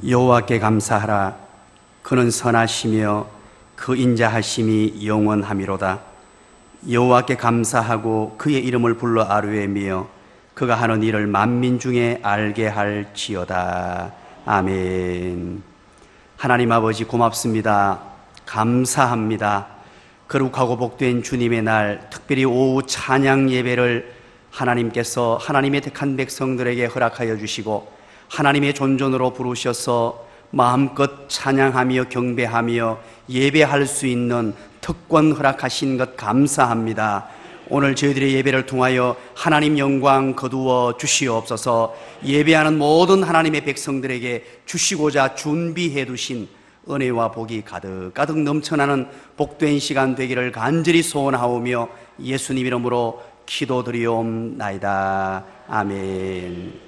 여호와께 감사하라. 그는 선하시며 그 인자하심이 영원하미로다. 여호와께 감사하고 그의 이름을 불러 아뢰며 그가 하는 일을 만민 중에 알게 할지어다. 아멘. 하나님 아버지 고맙습니다. 감사합니다. 거룩하고 복된 주님의 날, 특별히 오후 찬양 예배를 하나님께서 하나님의 택한 백성들에게 허락하여 주시고 하나님의 존존으로 부르셔서 마음껏 찬양하며 경배하며 예배할 수 있는 특권 허락하신 것 감사합니다. 오늘 저희들의 예배를 통하여 하나님 영광 거두어 주시옵소서. 예배하는 모든 하나님의 백성들에게 주시고자 준비해 두신 은혜와 복이 가득가득 넘쳐나는 복된 시간 되기를 간절히 소원하오며 예수님 이름으로 기도드리옵나이다. 아멘.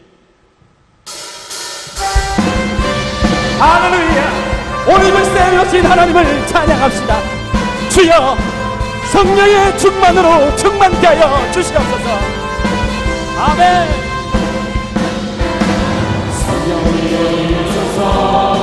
할렐루야. 오늘 글쎄 여신 하나님을 찬양합시다. 주여 성령의 충만으로 충만케 하여 주시옵소서. 아멘. 성령이 오셔서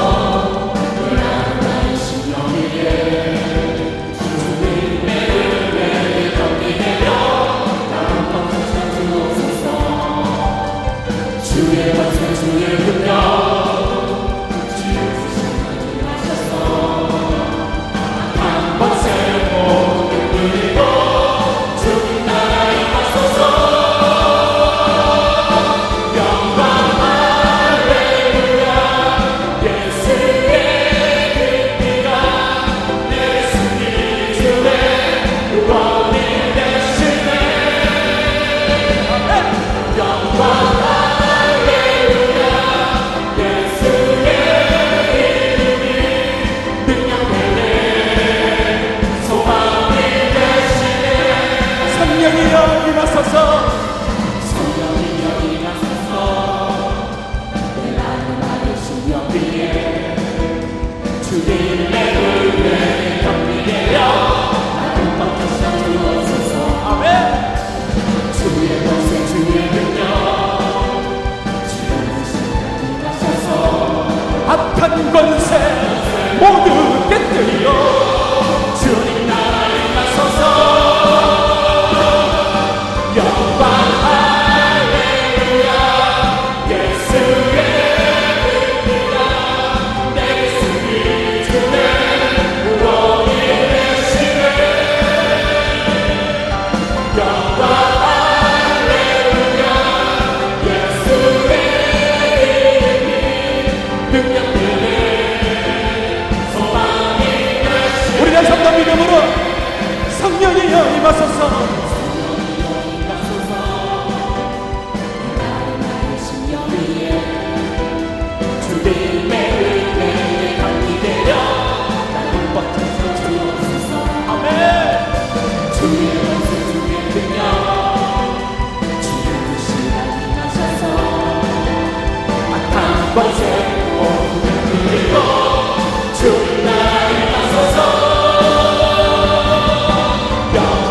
악한 권세 모두 깨뜨리고 주님 나라에 나서서 영광 할렐루야. 예수의 은혜가 내게 승리 주네. 구원이 되시네. 영광 할렐루야. 예수의 이름이 능력 성도 믿음으로 성령이여 임하소서. 주님의 은혜에 감기되려 나를 버텨서 주옵소서. 아멘. 주의 권세 주의 능력 주의 시간 임하셔서 악한 권세 모두 그리고 주님 나라에 임하소서. 성령이여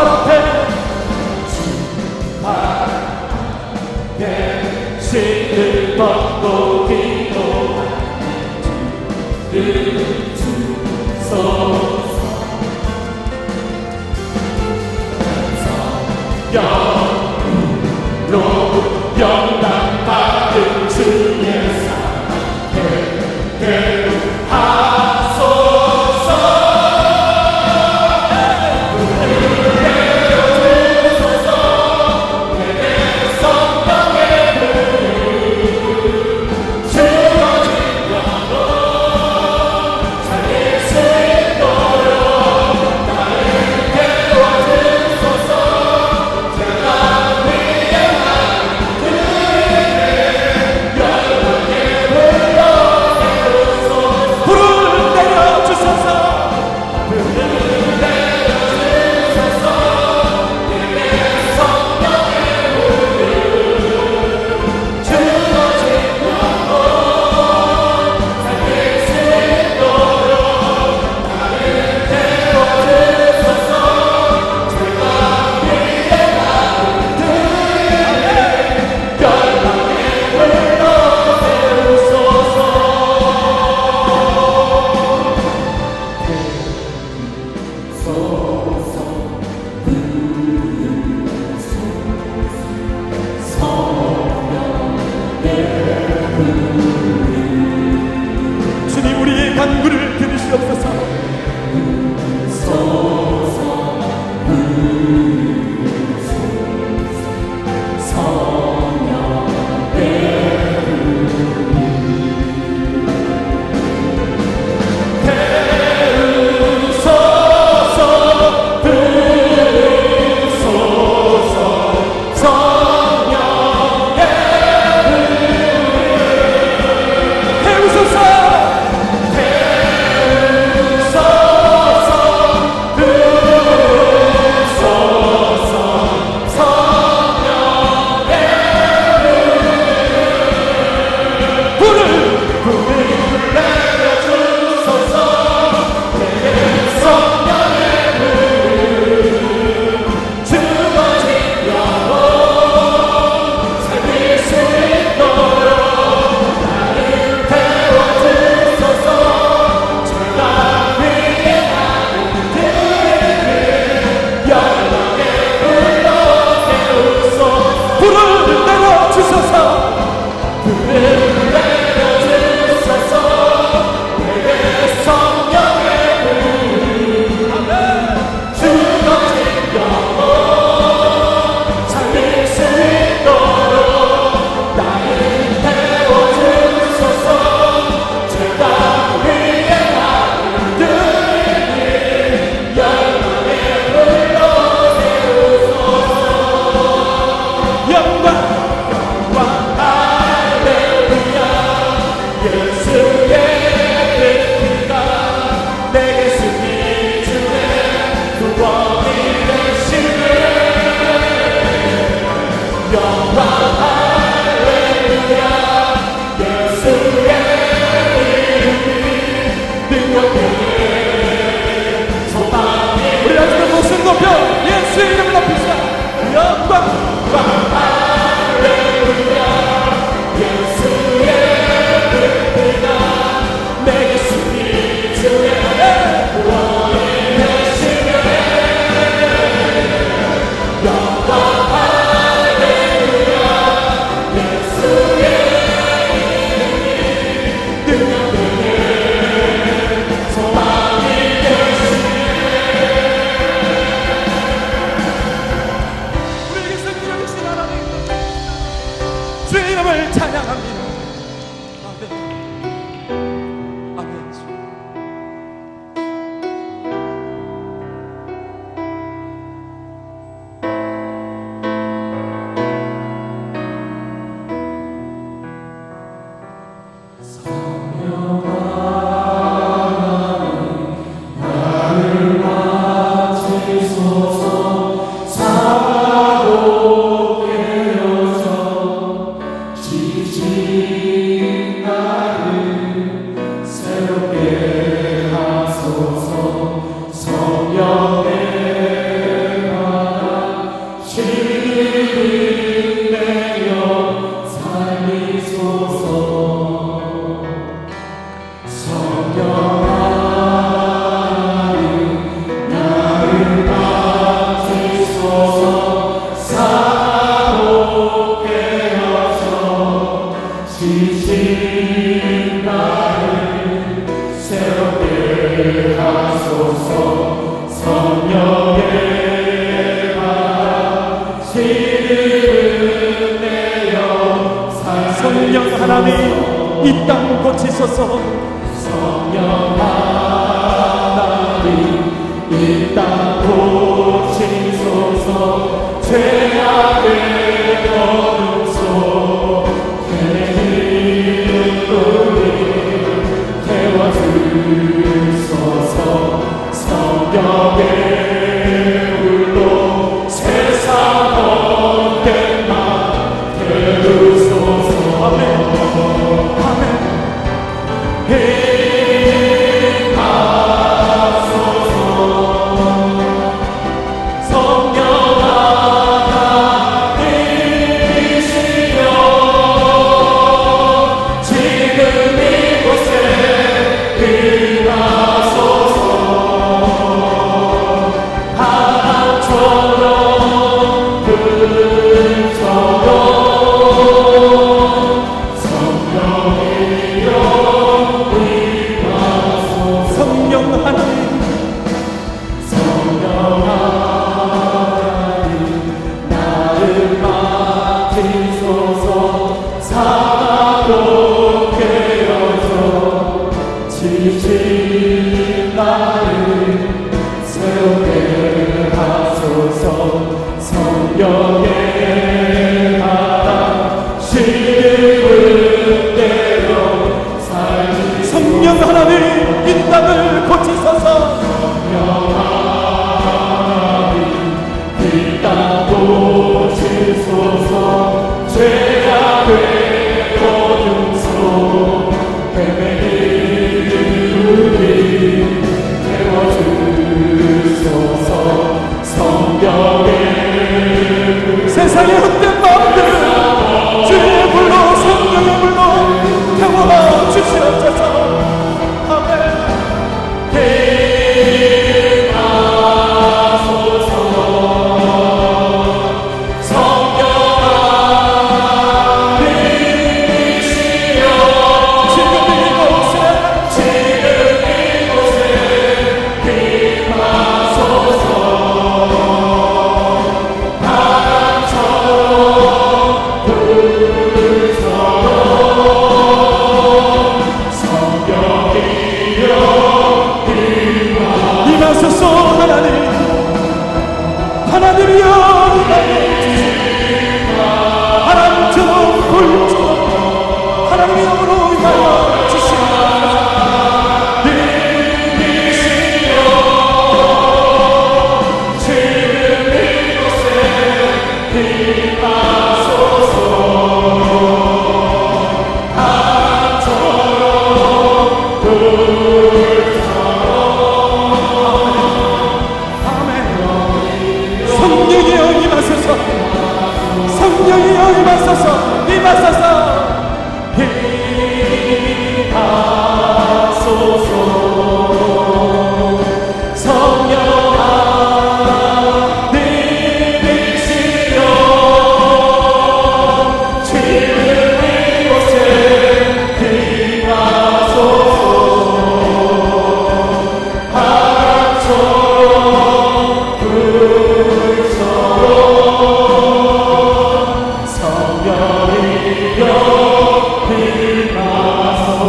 발 앞에 신을 벗고 기도하는 주소서. 영으로 영광 받은 주의 사랑 하소서. 주님, 우리의 간구를 들으시옵소서. 성령 하나님 이 땅 고치소서. 성령 하나님 이 땅 고치소서. 죄악의 어둠 속에 우리 태워주소서. 성령의 불로 세상 헛된 맘 태우소서. 아멘. 아멘. 행하소서. 성령 하나님이시여 지금 이곳에 임하소서. 바람처럼 불처럼 성령 하나님, 성령 하나님 나를 맡기소서. 사랑으로 깨어져 지친 나를 세우게 하소서. 성령의 바람 심을 내려 살리. 성령 하나님 이 땅을 고치소서. 성령 하나님 이 땅 고치소서. 죄악의 어둠 속 헤매는 우리 태워주소서. 성령의 세상의 헛된 마음들 주의 불로 성령의 불로 태워라 주시옵소서. 아멘. 행하소서. 성령 하나님이시여 지금 이곳에 임하소서. 바람처럼 불처럼 성령이여 임하소서. 하나님 하나님이여 바람처럼 불처럼 하나님의 영으로 임하여 주시옵소서. 님이시여 지금 이곳에 임하소서. 바람처럼 성령이여 임하소서. 성령이여 임하소서. 임하소서. 임하소서. 성령 하나님이시여 지금 이곳에 임하소서. 바람처럼 불처럼 성령이여 임하소서.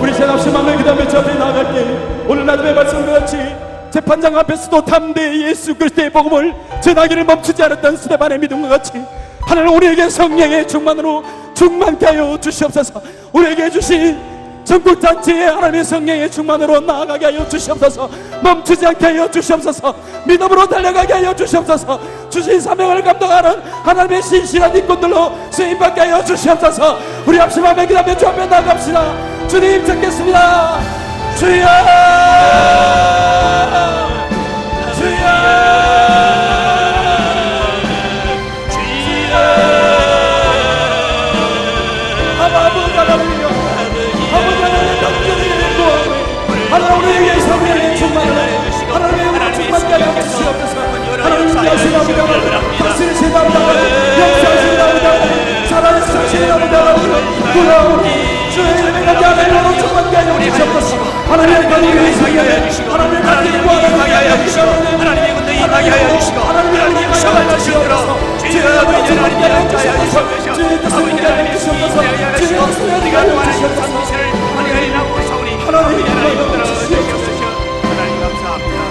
우리 새납시 만나기 다음에 저 앞에 나갈게. 오늘 아침에 말씀과 같이 재판장 앞에서도 담대히 예수 그리스도의 복음을 전하기를 멈추지 않았던 스데반의 믿음과 같이 하나님 우리에게 성령의 충만으로 충만케 하여 주시옵소서. 우리에게 주신 전국잔치에 하나님의 성령의 충만으로 나아가게 하여 주시옵소서. 멈추지 않게 하여 주시옵소서. 믿음으로 달려가게 하여 주시옵소서. 주신 사명을 감당하는 하나님의 신실한 일꾼들로 쓰임받게 하여 주시옵소서. 우리 합심하며 기도하며 주 앞에 나갑시다. 주님 찾겠습니다. 주여 주여 주여 아버지 하나님이여 아버지 하나님의 명령을 구하오니 하나님 우리에게 성령의 충만을 하나님의 영으로 충만케 하여 주시옵소서. 하나님 자신의 아버지 당신의 신앙을 역사하시는 아버지 살아계신 당신의 아버지 구하오니 주의 이름에 감사하며 충만케 하여 주시옵소서. 하나님의 하나님의 가족을 임하게 하여 주시고 하나님의 하나님의 임하게 하여 주시고 하나님의 군대 임하게 하여 주시고 하나님의 성한 말씀대로 주여 아버지 하나님의 함께 하여 주시옵소서. 아버지 하나님의 임하게 하여 주시고 우리가 하나님의 참미세를 하나님의 나고 사오니 아버지 하나님 들어 주시옵소서. 하나님 감사합니다.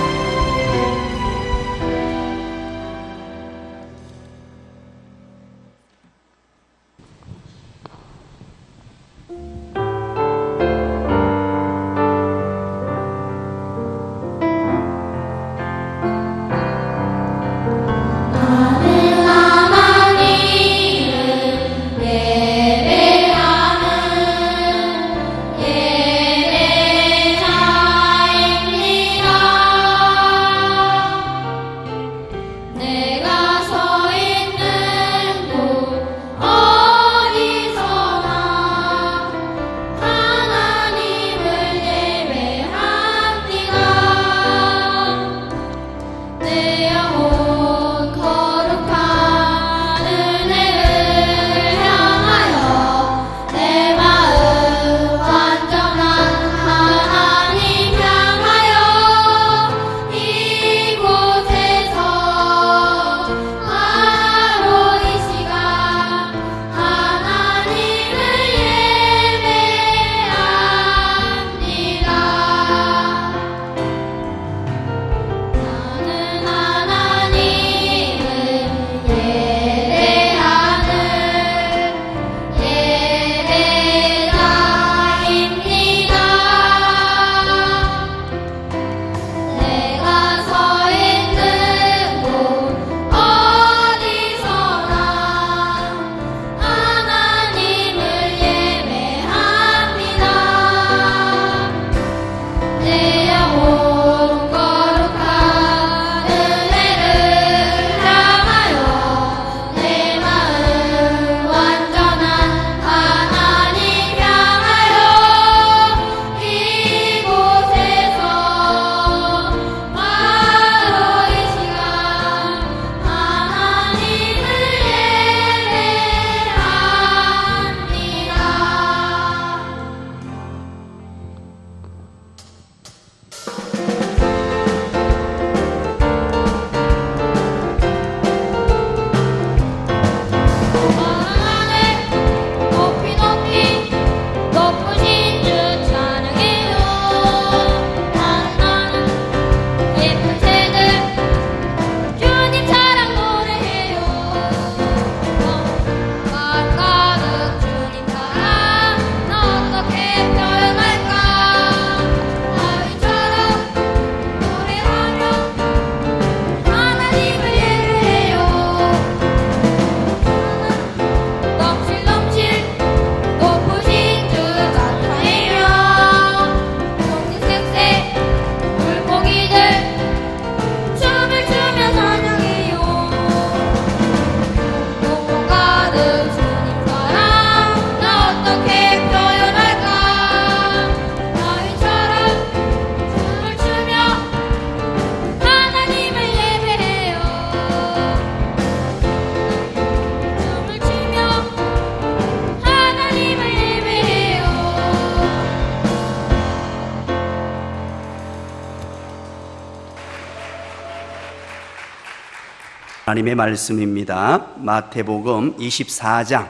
하나님의 말씀입니다. 마태복음 24장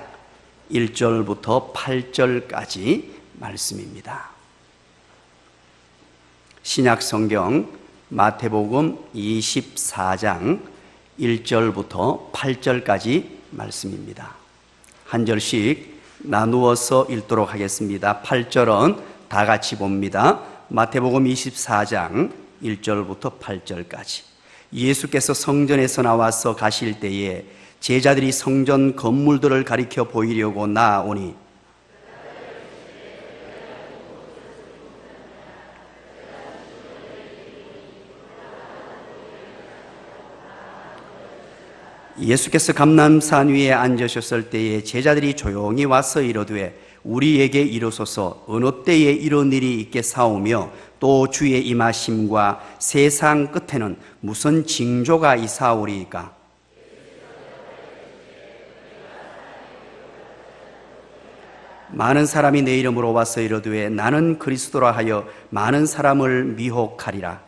1절부터 8절까지 말씀입니다. 신약 성경 마태복음 24장 1절부터 8절까지 말씀입니다. 한 절씩 나누어서 읽도록 하겠습니다. 8절은 다 같이 봅니다. 마태복음 24장 1절부터 8절까지. 예수께서 성전에서 나와서 가실 때에 제자들이 성전 건물들을 가리켜 보이려고 나아오니 예수께서 감람산 위에 앉으셨을 때에 제자들이 조용히 와서 이르되 우리에게 이르소서 어느 때에 이런 일이 있겠사오며 또 주의 임하심과 세상 끝에는 무슨 징조가 있사오리이까? 많은 사람이 내 이름으로 와서 이르되 나는 그리스도라 하여 많은 사람을 미혹하리라.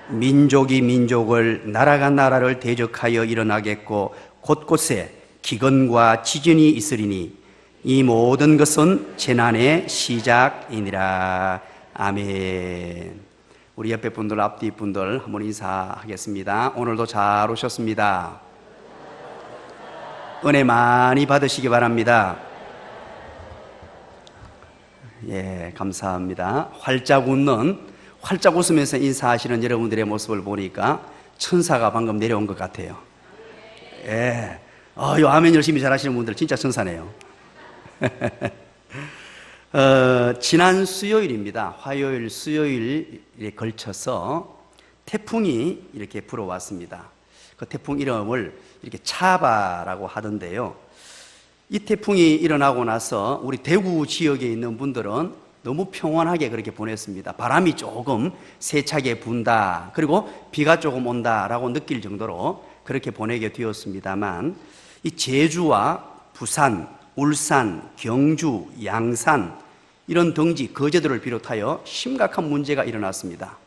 민족이 민족을, 나라가 나라를 대적하여 일어나겠고 곳곳에 기근과 지진이 있으리니 이 모든 것은 재난의 시작이니라. 아멘. 우리 옆에 분들, 앞뒤 분들 한번 인사하겠습니다. 오늘도 잘 오셨습니다. 은혜 많이 받으시기 바랍니다. 예, 감사합니다. 활짝 웃으면서 인사하시는 여러분들의 모습을 보니까 천사가 방금 내려온 것 같아요. 예, 아멘 열심히 잘하시는 분들 진짜 천사네요. 지난 수요일입니다. 화요일, 수요일에 걸쳐서 태풍이 이렇게 불어왔습니다. 그 태풍 이름을 이렇게 차바라고 하던데요. 이 태풍이 일어나고 나서 우리 대구 지역에 있는 분들은 너무 평온하게 그렇게 보냈습니다. 바람이 조금 세차게 분다, 그리고 비가 조금 온다라고 느낄 정도로 그렇게 보내게 되었습니다만, 이 제주와 부산, 울산, 경주, 양산 이런 등지, 거제도를 비롯하여 심각한 문제가 일어났습니다.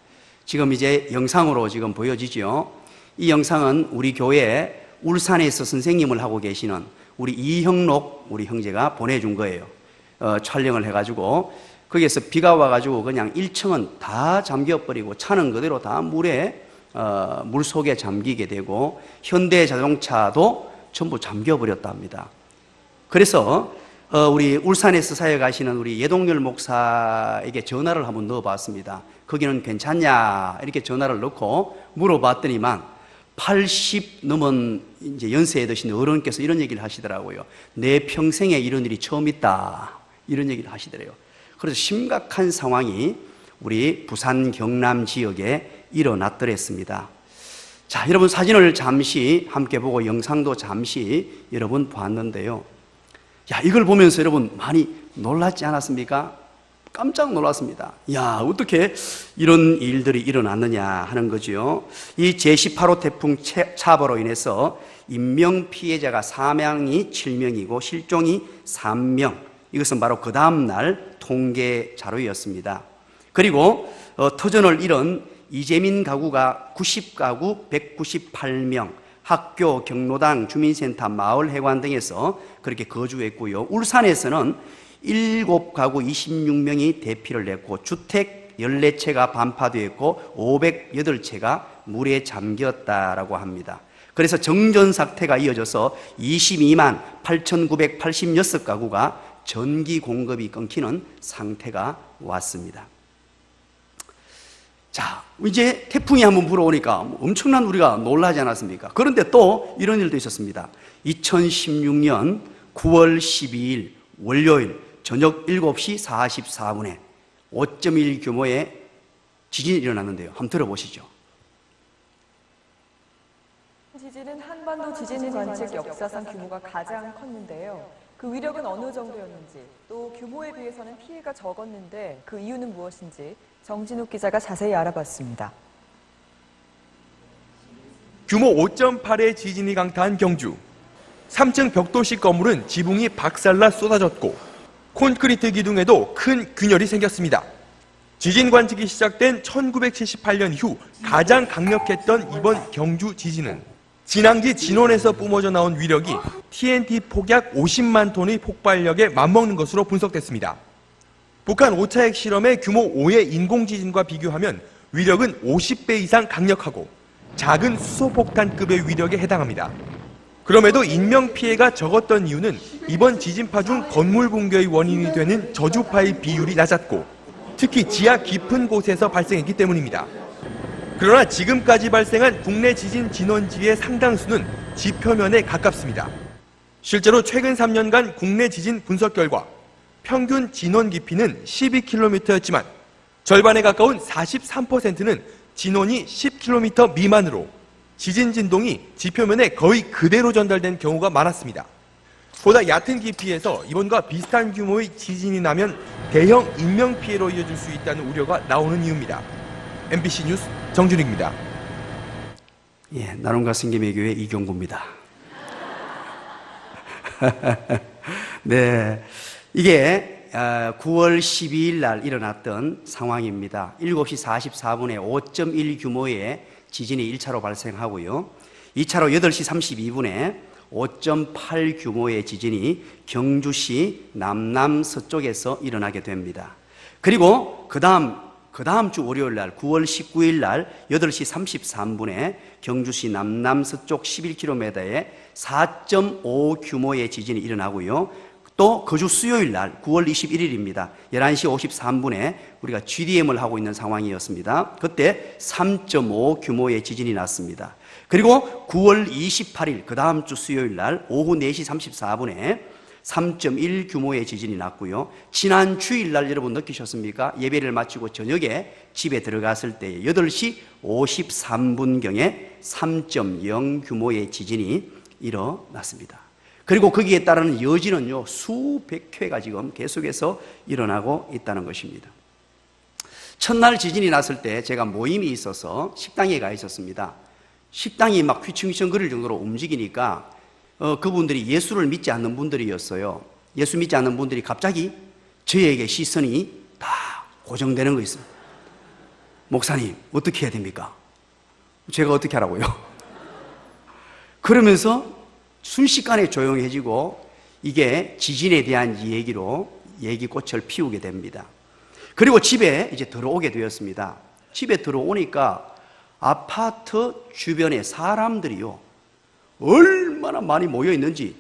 지금 이제 영상으로 지금 보여지죠. 이 영상은 우리 교회 울산에서 선생님을 하고 계시는 우리 이형록 우리 형제가 보내준 거예요. 촬영을 해가지고 거기에서 비가 와가지고 그냥 1층은 다 잠겨버리고 차는 그대로 다 물 속에 잠기게 되고 현대 자동차도 전부 잠겨버렸답니다. 그래서 우리 울산에서 사역하시는 우리 예동열 목사에게 전화를 한번 넣어봤습니다. 거기는 괜찮냐 이렇게 전화를 넣고 물어봤더니만 80 넘은 이제 연세에 드신 어른께서 이런 얘기를 하시더라고요. 내 평생에 이런 일이 처음 있다, 이런 얘기를 하시더래요. 그래서 심각한 상황이 우리 부산 경남 지역에 일어났더랬습니다. 자, 여러분 사진을 잠시 함께 보고 영상도 잠시 여러분 봤는데요. 야, 이걸 보면서 여러분 많이 놀랐지 않았습니까? 깜짝 놀랐습니다. 야, 어떻게 이런 일들이 일어났느냐 하는 거죠. 이 제18호 태풍 차바로 인해서 인명 피해자가 사망이 7명이고 실종이 3명. 이것은 바로 그 다음 날 통계 자료였습니다. 그리고 터전을 잃은 이재민 가구가 90가구 198명, 학교, 경로당, 주민센터, 마을, 해관 등에서 그렇게 거주했고요. 울산에서는 7가구 26명이 대피를 했고 주택 14채가 반파되었고 508채가 물에 잠겼다라고 합니다. 그래서 정전 사태가 이어져서 22만 8,986가구가 전기 공급이 끊기는 상태가 왔습니다. 자, 이제 태풍이 한번 불어오니까 엄청난 우리가 놀라지 않았습니까? 그런데 또 이런 일도 있었습니다. 2016년 9월 12일 월요일 저녁 7시 44분에 5.1 규모의 지진이 일어났는데요. 한번 들어보시죠. 지진은 한반도 지진 관측 역사상 규모가 가장 컸는데요. 그 위력은 어느 정도였는지, 또 규모에 비해서는 피해가 적었는데 그 이유는 무엇인지 정진욱 기자가 자세히 알아봤습니다. 규모 5.8의 지진이 강타한 경주. 3층 벽돌식 건물은 지붕이 박살나 쏟아졌고 콘크리트 기둥에도 큰 균열이 생겼습니다. 지진 관측이 시작된 1978년 이후 가장 강력했던 이번 경주 지진은 진앙지 진원에서 뿜어져 나온 위력이 TNT 폭약 50만 톤의 폭발력에 맞먹는 것으로 분석됐습니다. 북한 5차 핵실험의 규모 5의 인공지진과 비교하면 위력은 50배 이상 강력하고 작은 수소폭탄급의 위력에 해당합니다. 그럼에도 인명피해가 적었던 이유는 이번 지진파 중 건물 붕괴의 원인이 되는 저주파의 비율이 낮았고 특히 지하 깊은 곳에서 발생했기 때문입니다. 그러나 지금까지 발생한 국내 지진 진원지의 상당수는 지표면에 가깝습니다. 실제로 최근 3년간 국내 지진 분석 결과 평균 진원 깊이는 12km였지만 절반에 가까운 43%는 진원이 10km 미만으로 지진 진동이 지표면에 거의 그대로 전달된 경우가 많았습니다. 보다 얕은 깊이에서 이번과 비슷한 규모의 지진이 나면 대형 인명피해로 이어질 수 있다는 우려가 나오는 이유입니다. MBC 뉴스 정준익입니다. 예, 나눔과 생김의 교회 이경구입니다. 네, 이게 9월 12일 날 일어났던 상황입니다. 7시 44분에 5.1 규모의 지진이 1차로 발생하고요. 2차로 8시 32분에 5.8 규모의 지진이 경주시 남남서쪽에서 일어나게 됩니다. 그리고 그 다음 주 월요일 날 9월 19일 날 8시 33분에 경주시 남남서쪽 11km에 4.5 규모의 지진이 일어나고요. 또 그 주 수요일 날 9월 21일입니다. 11시 53분에 우리가 GDM을 하고 있는 상황이었습니다. 그때 3.5 규모의 지진이 났습니다. 그리고 9월 28일 그 다음 주 수요일 날 오후 4시 34분에 3.1 규모의 지진이 났고요. 지난 주일날 여러분 느끼셨습니까? 예배를 마치고 저녁에 집에 들어갔을 때 8시 53분경에 3.0 규모의 지진이 일어났습니다. 그리고 거기에 따르는 여진은요, 수백 회가 지금 계속해서 일어나고 있다는 것입니다. 첫날 지진이 났을 때 제가 모임이 있어서 식당에 가 있었습니다. 식당이 막 휘청휘청거릴 정도로 움직이니까 그분들이 예수를 믿지 않는 분들이었어요. 예수 믿지 않는 분들이 갑자기 저에게 시선이 다 고정되는 거 있습니다. 목사님, 어떻게 해야 됩니까? 제가 어떻게 하라고요? 그러면서 순식간에 조용해지고 이게 지진에 대한 얘기로 얘기꽃을 피우게 됩니다. 그리고 집에 이제 들어오게 되었습니다. 집에 들어오니까 아파트 주변에 사람들이요, 얼마나 많이 모여 있는지,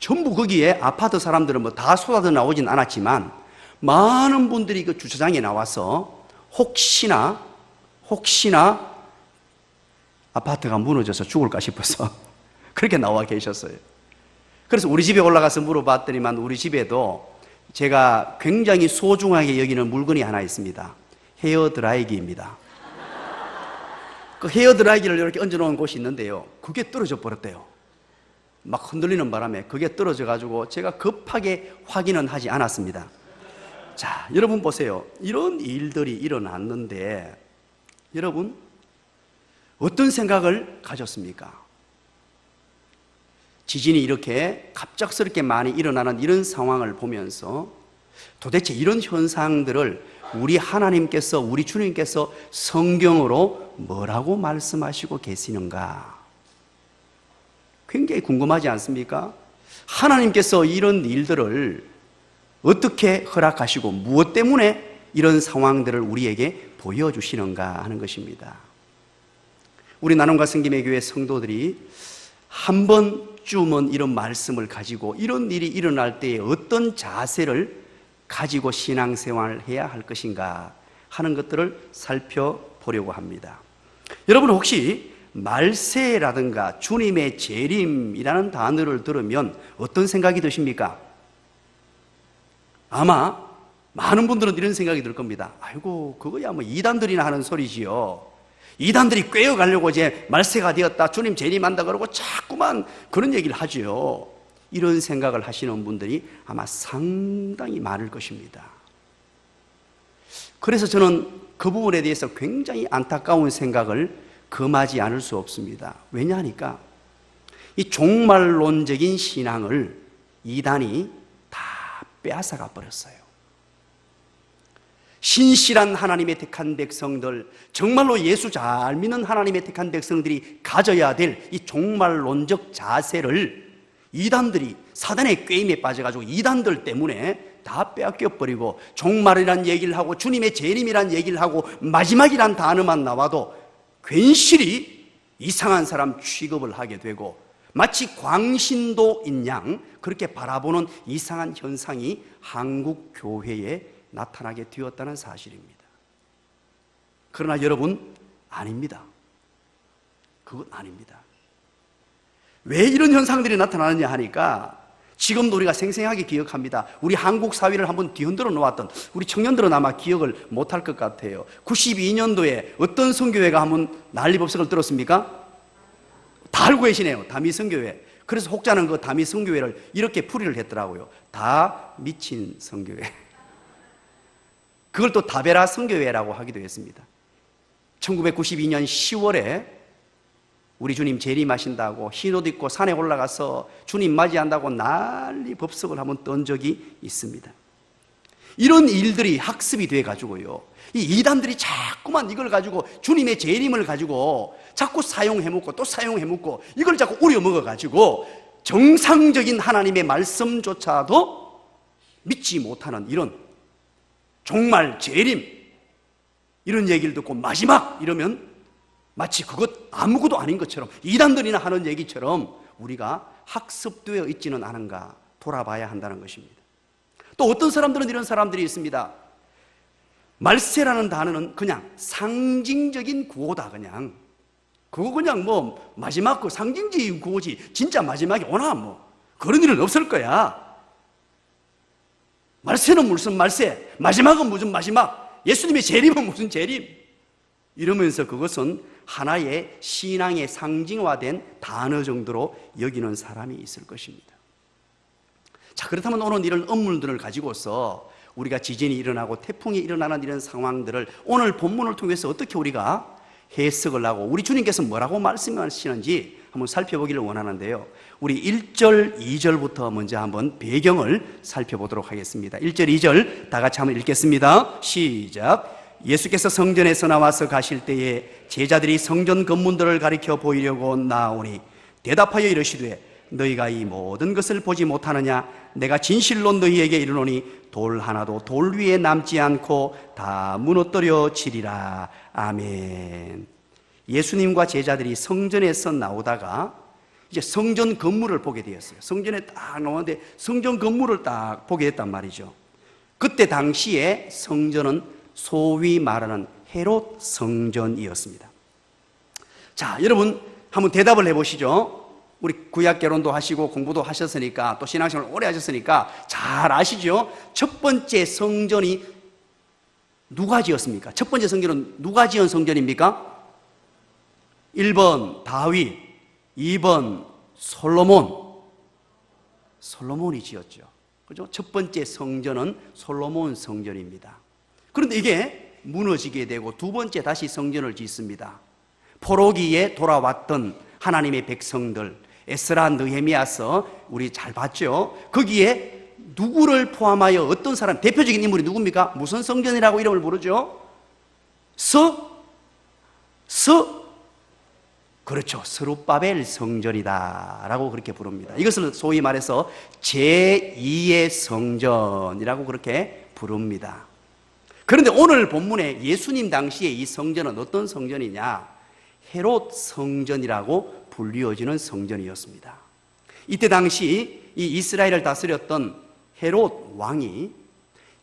전부 거기에 아파트 사람들은 뭐 다 쏟아져 나오진 않았지만 많은 분들이 그 주차장에 나와서 혹시나 아파트가 무너져서 죽을까 싶어서 그렇게 나와 계셨어요. 그래서 우리 집에 올라가서 물어봤더니만 우리 집에도 제가 굉장히 소중하게 여기는 물건이 하나 있습니다. 헤어드라이기입니다. 그 헤어드라이기를 이렇게 얹어놓은 곳이 있는데요, 그게 떨어져 버렸대요. 막 흔들리는 바람에 그게 떨어져 가지고 제가 급하게 확인은 하지 않았습니다. 자, 여러분 보세요. 이런 일들이 일어났는데 여러분 어떤 생각을 가졌습니까? 지진이 이렇게 갑작스럽게 많이 일어나는 이런 상황을 보면서 도대체 이런 현상들을 우리 하나님께서, 우리 주님께서 성경으로 뭐라고 말씀하시고 계시는가? 굉장히 궁금하지 않습니까? 하나님께서 이런 일들을 어떻게 허락하시고 무엇 때문에 이런 상황들을 우리에게 보여주시는가 하는 것입니다. 우리 나눔과 생김의 교회 성도들이 한 번쯤은 이런 말씀을 가지고 이런 일이 일어날 때에 어떤 자세를 가지고 신앙생활을 해야 할 것인가 하는 것들을 살펴보려고 합니다. 여러분 혹시 말세라든가 주님의 재림이라는 단어를 들으면 어떤 생각이 드십니까? 아마 많은 분들은 이런 생각이 들 겁니다. 아이고, 그거야 뭐 이단들이나 하는 소리지요. 이단들이 꿰어가려고 이제 말세가 되었다, 주님 재림한다 그러고 자꾸만 그런 얘기를 하지요. 이런 생각을 하시는 분들이 아마 상당히 많을 것입니다. 그래서 저는 그 부분에 대해서 굉장히 안타까운 생각을 금하지 않을 수 없습니다. 왜냐하니까 이 종말론적인 신앙을 이단이 다 빼앗아가 버렸어요. 신실한 하나님의 택한 백성들, 정말로 예수 잘 믿는 하나님의 택한 백성들이 가져야 될 이 종말론적 자세를 이단들이 사단의 꾀임에 빠져가지고 이단들 때문에 다 빼앗겨버리고 종말이란 얘기를 하고 주님의 재림이란 얘기를 하고 마지막이란 단어만 나와도 괜시리 이상한 사람 취급을 하게 되고 마치 광신도인 양 그렇게 바라보는 이상한 현상이 한국 교회에 나타나게 되었다는 사실입니다. 그러나 여러분, 아닙니다. 그건 아닙니다. 왜 이런 현상들이 나타나느냐 하니까 지금도 우리가 생생하게 기억합니다. 우리 한국 사회를 한번 뒤흔들어 놓았던 우리 청년들은 아마 기억을 못할 것 같아요. 92년도에 어떤 선교회가 한번 난리법석을 들었습니까? 다 알고 계시네요. 다미선교회. 그래서 혹자는 그 다미선교회를 이렇게 풀이를 했더라고요. 다 미친 선교회. 그걸 또 다베라 선교회라고 하기도 했습니다. 1992년 10월에 우리 주님 재림하신다고 흰 옷 입고 산에 올라가서 주님 맞이한다고 난리 법석을 한번 떤 적이 있습니다. 이런 일들이 학습이 돼 가지고요, 이 이단들이 자꾸만 이걸 가지고 주님의 재림을 가지고 자꾸 사용해 먹고 또 사용해 먹고 이걸 자꾸 우려 먹어 가지고 정상적인 하나님의 말씀조차도 믿지 못하는 이런 종말, 재림 이런 얘기를 듣고 마지막 이러면 마치 그것 아무것도 아닌 것처럼 이단들이나 하는 얘기처럼 우리가 학습되어 있지는 않은가 돌아봐야 한다는 것입니다. 또 어떤 사람들은 이런 사람들이 있습니다. 말세라는 단어는 그냥 상징적인 구호다. 그거 그냥 뭐 마지막 그 상징적인 구호지 진짜 마지막에 오나 뭐 그런 일은 없을 거야. 말세는 무슨 말세, 마지막은 무슨 마지막, 예수님의 재림은 무슨 재림, 이러면서 그것은 하나의 신앙의 상징화된 단어 정도로 여기는 사람이 있을 것입니다. 자, 그렇다면 오늘 이런 업무들을 가지고서 우리가 지진이 일어나고 태풍이 일어나는 이런 상황들을 오늘 본문을 통해서 어떻게 우리가 해석을 하고 우리 주님께서 뭐라고 말씀하시는지 한번 살펴보기를 원하는데요, 우리 1절, 2절부터 먼저 한번 배경을 살펴보도록 하겠습니다. 1절, 2절 다 같이 한번 읽겠습니다. 시작. 예수께서 성전에서 나와서 가실 때에 제자들이 성전 건문들을 가리켜 보이려고 나오니 대답하여 이르시되 너희가 이 모든 것을 보지 못하느냐? 내가 진실로 너희에게 이르노니 돌 하나도 돌 위에 남지 않고 다 무너뜨려지리라. 아멘. 예수님과 제자들이 성전에서 나오다가 이제 성전 건물을 보게 되었어요. 성전에 딱 나오는데 성전 건물을 딱 보게 됐단 말이죠. 그때 당시에 성전은 소위 말하는 헤롯 성전이었습니다. 자, 여러분 한번 대답을 해보시죠. 우리 구약 결혼도 하시고 공부도 하셨으니까 또 신앙생활을 오래 하셨으니까 잘 아시죠? 첫 번째 성전이 누가 지었습니까? 첫 번째 성전은 누가 지은 성전입니까? 1번 다윗, 2번 솔로몬이 지었죠. 그죠? 첫 번째 성전은 솔로몬 성전입니다. 그런데 이게 무너지게 되고 두 번째 다시 성전을 짓습니다. 포로기에 돌아왔던 하나님의 백성들, 에스라, 느헤미야서 우리 잘 봤죠? 거기에 누구를 포함하여 어떤 사람, 대표적인 인물이 누굽니까? 무슨 성전이라고 이름을 부르죠? 그렇죠. 스룹바벨 성전이다 라고 그렇게 부릅니다. 이것을 소위 말해서 제2의 성전이라고 그렇게 부릅니다. 그런데 오늘 본문에 예수님 당시에 이 성전은 어떤 성전이냐? 헤롯 성전이라고 불리워지는 성전이었습니다. 이때 당시 이 이스라엘을 다스렸던 헤롯 왕이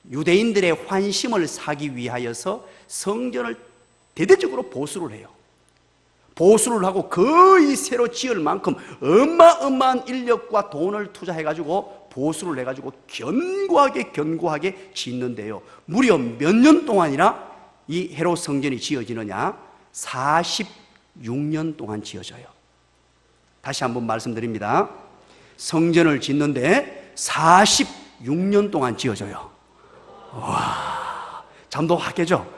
유대인들의 환심을 사기 위하여서 성전을 대대적으로 보수를 해요. 보수를 하고 거의 새로 지을 만큼 어마어마한 인력과 돈을 투자해가지고 보수를 해가지고 견고하게 짓는데요, 무려 몇 년 동안이나 이 헤롯 성전이 지어지느냐? 46년 동안 지어져요. 다시 한번 말씀드립니다. 성전을 짓는데 46년 동안 지어져요. 와, 잠도 확 깨죠?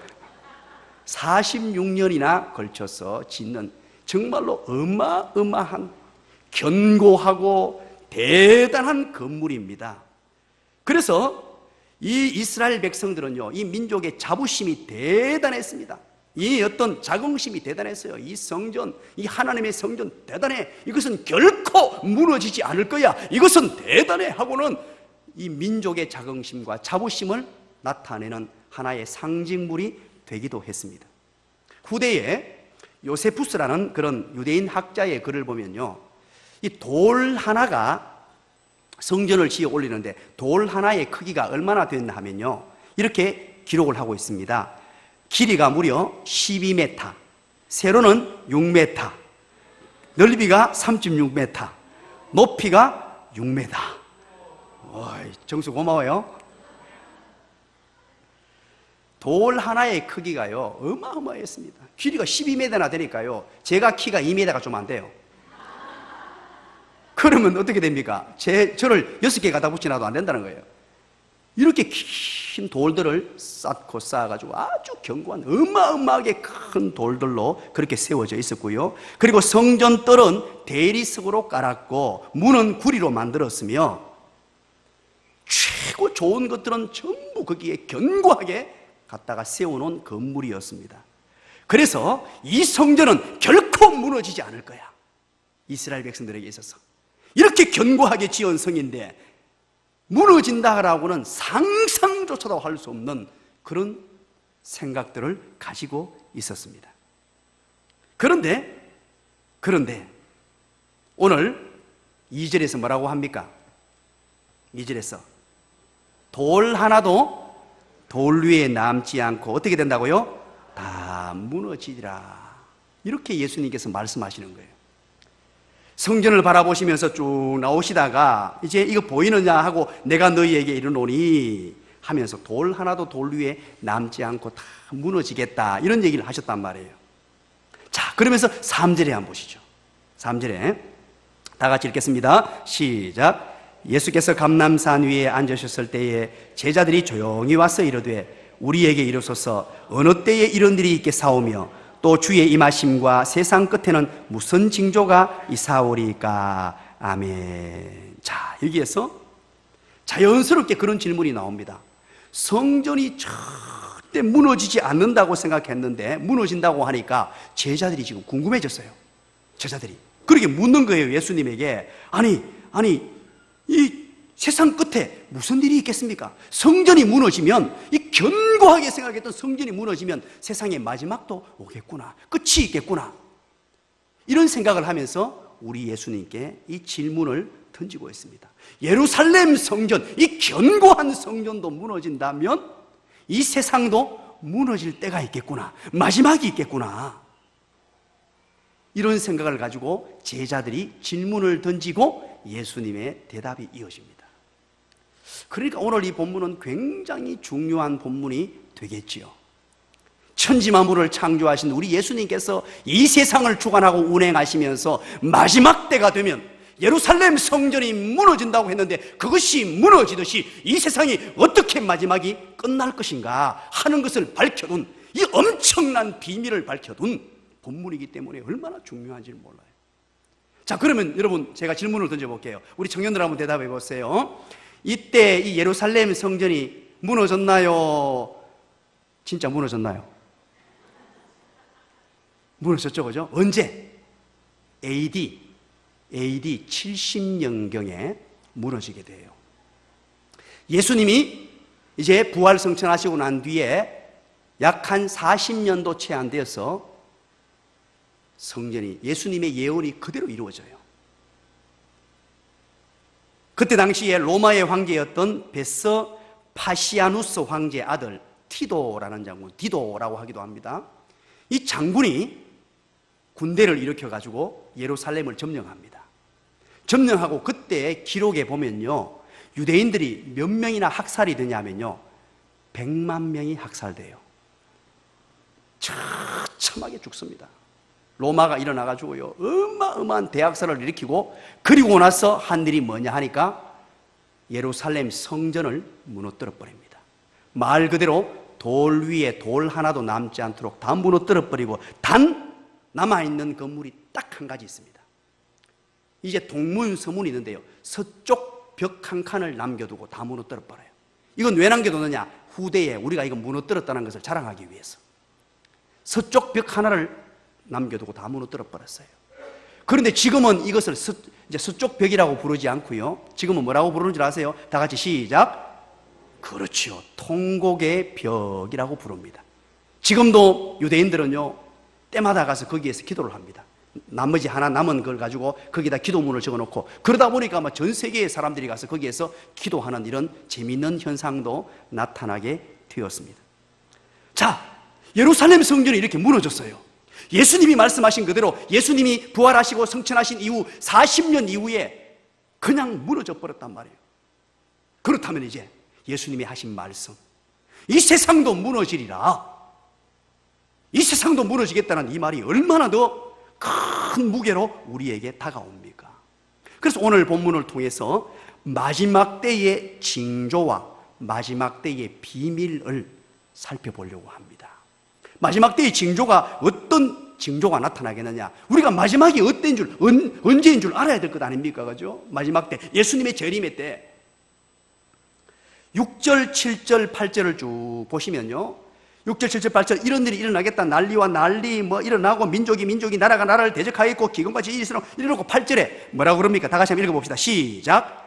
46년이나 걸쳐서 짓는 정말로 어마어마한 견고하고 대단한 건물입니다. 그래서 이 이스라엘 백성들은요, 이 민족의 자부심이 대단했습니다. 이 어떤 자긍심이 대단했어요. 이 성전, 이 하나님의 성전 대단해. 이것은 결코 무너지지 않을 거야. 이것은 대단해 하고는 이 민족의 자긍심과 자부심을 나타내는 하나의 상징물이 되기도 했습니다. 후대에 요세푸스라는 그런 유대인 학자의 글을 보면요, 이 돌 하나가 성전을 지어 올리는데 돌 하나의 크기가 얼마나 됐나 하면요, 이렇게 기록을 하고 있습니다. 길이가 무려 12m, 세로는 6m, 넓이가 36m, 높이가 6m. 정수 고마워요. 돌 하나의 크기가요 어마어마했습니다. 길이가 12m나 되니까요, 제가 키가 2m가 좀 안 돼요. 그러면 어떻게 됩니까? 저를 6개 갖다 붙여놔도 안 된다는 거예요. 이렇게 긴 돌들을 쌓고 쌓아가지고 아주 견고한 어마어마하게 큰 돌들로 그렇게 세워져 있었고요. 그리고 성전뜰은 대리석으로 깔았고 문은 구리로 만들었으며 최고 좋은 것들은 전부 거기에 견고하게 갖다가 세워놓은 건물이었습니다. 그래서 이 성전은 결코 무너지지 않을 거야. 이스라엘 백성들에게 있어서 이렇게 견고하게 지은 성인데 무너진다라고는 상상조차도 할 수 없는 그런 생각들을 가지고 있었습니다. 그런데 오늘 2절에서 뭐라고 합니까? 2절에서 돌 하나도 돌 위에 남지 않고 어떻게 된다고요? 다 무너지리라. 이렇게 예수님께서 말씀하시는 거예요. 성전을 바라보시면서 쭉 나오시다가 이제 이거 보이느냐 하고 내가 너희에게 이르노니 하면서 돌 하나도 돌 위에 남지 않고 다 무너지겠다 이런 얘기를 하셨단 말이에요. 자, 그러면서 3절에 한번 보시죠. 3절에 다 같이 읽겠습니다. 시작. 예수께서 감람산 위에 앉으셨을 때에 제자들이 조용히 와서 이르되 우리에게 이르소서 어느 때에 이런 일이 있겠사오며 또 주의 임하심과 세상 끝에는 무슨 징조가 있사오리까. 아멘. 자, 여기에서 자연스럽게 그런 질문이 나옵니다. 성전이 절대 무너지지 않는다고 생각했는데 무너진다고 하니까 제자들이 지금 궁금해졌어요. 제자들이 그렇게 묻는 거예요. 예수님에게. 아니 이 세상 끝에 무슨 일이 있겠습니까? 성전이 무너지면, 이 견고하게 생각했던 성전이 무너지면 세상의 마지막도 오겠구나, 끝이 있겠구나, 이런 생각을 하면서 우리 예수님께 이 질문을 던지고 있습니다. 예루살렘 성전, 이 견고한 성전도 무너진다면 이 세상도 무너질 때가 있겠구나, 마지막이 있겠구나, 이런 생각을 가지고 제자들이 질문을 던지고 예수님의 대답이 이어집니다. 그러니까 오늘 이 본문은 굉장히 중요한 본문이 되겠지요. 천지만물을 창조하신 우리 예수님께서 이 세상을 주관하고 운행하시면서 마지막 때가 되면 예루살렘 성전이 무너진다고 했는데 그것이 무너지듯이 이 세상이 어떻게 마지막이 끝날 것인가 하는 것을 밝혀둔, 이 엄청난 비밀을 밝혀둔 본문이기 때문에 얼마나 중요한지를 몰라요. 자, 그러면 여러분 제가 질문을 던져볼게요. 우리 청년들 한번 대답해 보세요. 이때 이 예루살렘 성전이 무너졌나요? 진짜 무너졌나요? 무너졌죠, 그죠? 언제? AD 70년경에 무너지게 돼요. 예수님이 이제 부활 성천하시고 난 뒤에 약 한 40년도 채 안 되어서 성전이, 예수님의 예언이 그대로 이루어져요. 그때 당시에 로마의 황제였던 베스파시아누스 황제의 아들 티도라는 장군, 디도라고 하기도 합니다. 이 장군이 군대를 일으켜가지고 예루살렘을 점령합니다. 점령하고 그때 기록에 보면요, 유대인들이 몇 명이나 학살이 되냐면요, 100만 명이 학살돼요. 처참하게 죽습니다. 로마가 일어나가지고요, 어마어마한 대학살을 일으키고, 그리고 나서 한 일이 뭐냐 하니까 예루살렘 성전을 무너뜨려 버립니다. 말 그대로 돌 위에 돌 하나도 남지 않도록 다 무너뜨려 버리고, 단 남아있는 건물이 딱 한 가지 있습니다. 이제 동문서문이 있는데요, 서쪽 벽 한 칸을 남겨두고 다 무너뜨려 버려요. 이건 왜 남겨두느냐? 후대에 우리가 이거 무너뜨렸다는 것을 자랑하기 위해서. 서쪽 벽 하나를 남겨두고 다 무너뜨려 버렸어요. 그런데 지금은 이것을 이제 서쪽 벽이라고 부르지 않고요, 지금은 뭐라고 부르는 줄 아세요? 다 같이 시작. 그렇지요, 통곡의 벽이라고 부릅니다. 지금도 유대인들은요, 때마다 가서 거기에서 기도를 합니다. 나머지 하나 남은 걸 가지고 거기다 기도문을 적어놓고, 그러다 보니까 아마 전 세계의 사람들이 가서 거기에서 기도하는 이런 재미있는 현상도 나타나게 되었습니다. 자, 예루살렘 성전이 이렇게 무너졌어요. 예수님이 말씀하신 그대로 예수님이 부활하시고 성천하신 이후 40년 이후에 그냥 무너져 버렸단 말이에요. 그렇다면 이제 예수님이 하신 말씀, 이 세상도 무너지리라, 이 세상도 무너지겠다는 이 말이 얼마나 더 큰 무게로 우리에게 다가옵니까? 그래서 오늘 본문을 통해서 마지막 때의 징조와 마지막 때의 비밀을 살펴보려고 합니다. 마지막 때의 징조가 어떤 징조가 나타나겠느냐? 우리가 마지막이 어떤 줄, 언제인 줄 알아야 될 것 아닙니까? 그죠? 마지막 때, 예수님의 재림의 때 6절, 7절, 8절을 쭉 보시면요, 6절, 7절, 8절 이런 일이 일어나겠다. 난리와 난리 뭐 일어나고 민족이 나라가 나라를 대적하겠고 기근같이 이러고 8절에 뭐라고 그럽니까? 다 같이 한번 읽어봅시다. 시작.